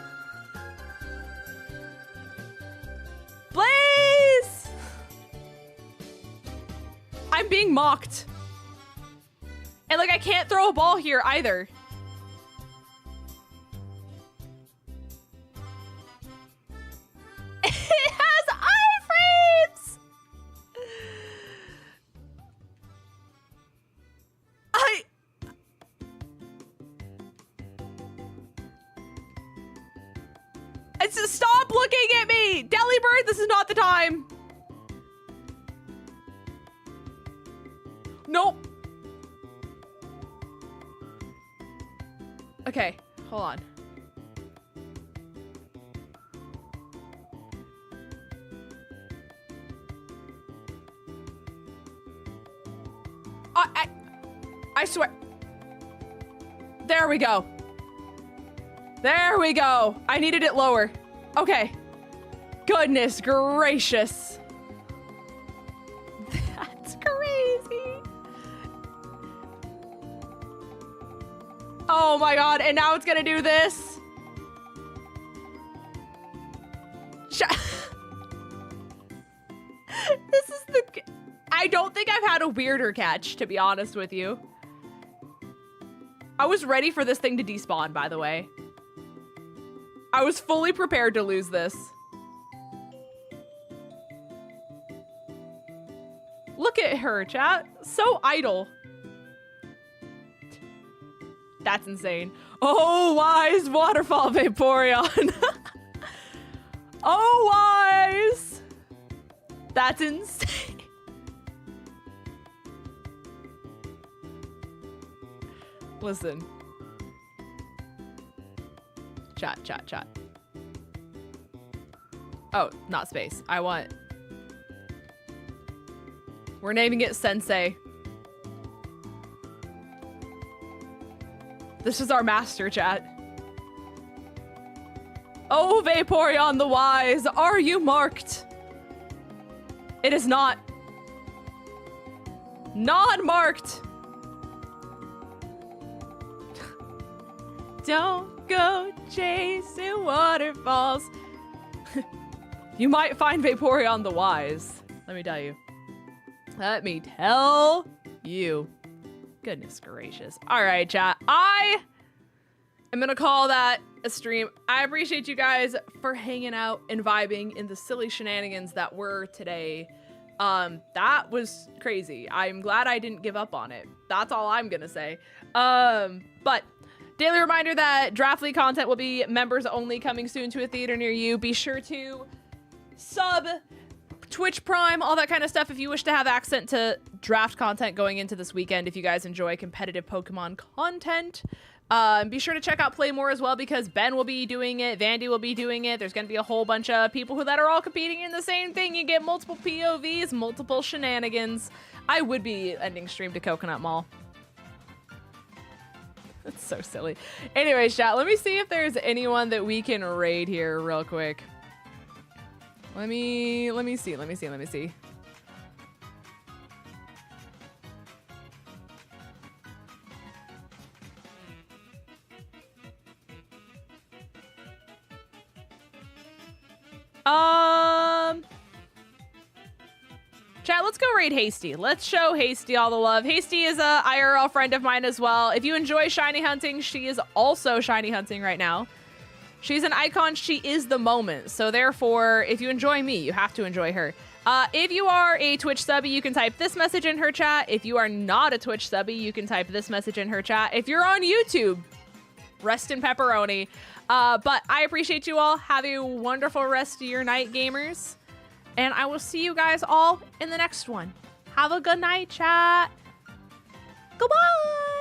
Please! I'm being mocked. And like, I can't throw a ball here either. It has iframes! Stop looking at me! Delibird, this is not the time. Nope. Okay, hold on. I swear. There we go. There we go. I needed it lower. Okay. Goodness gracious. That's crazy. Oh my God, and now it's gonna do this. This is the... I don't think I've had a weirder catch, to be honest with you. I was ready for this thing to despawn, by the way. I was fully prepared to lose this. Look at her, chat. So idle. That's insane. Oh, wise waterfall Vaporeon. Oh, wise. That's insane. Listen. Chat. Oh, not space. I want... We're naming it Sensei. This is our master, chat. Oh, Vaporeon the Wise, are you marked? It is not. Non-marked. Don't go chasing waterfalls. You might find Vaporeon the Wise. Let me tell you. Let me tell you. Goodness gracious. All right, chat. I am going to call that a stream. I appreciate you guys for hanging out and vibing in the silly shenanigans that were today. That was crazy. I'm glad I didn't give up on it. That's all I'm going to say. But Daily reminder that Draft League content will be members only, coming soon to a theater near you. Be sure to sub, Twitch Prime, all that kind of stuff if you wish to have access to draft content going into this weekend, if you guys enjoy competitive Pokemon content. Be sure to check out Play More as well, because Ben will be doing it, Vandy will be doing it. There's going to be a whole bunch of people that are all competing in the same thing. You get multiple POVs, multiple shenanigans. I would be ending stream to Coconut Mall. That's so silly. Anyways, chat, let me see if there's anyone that we can raid here real quick. Let me see. Chat, let's go raid Hasty. Let's show Hasty all the love. Hasty is a IRL friend of mine as well. If you enjoy shiny hunting, she is also shiny hunting right now. She's an icon. She is the moment. So therefore, if you enjoy me, you have to enjoy her. If you are a Twitch subby, you can type this message in her chat. If you are not a Twitch subby, you can type this message in her chat. If you're on YouTube, rest in pepperoni. But I appreciate you all. Have a wonderful rest of your night, gamers. And I will see you guys all in the next one. Have a good night, chat. Goodbye.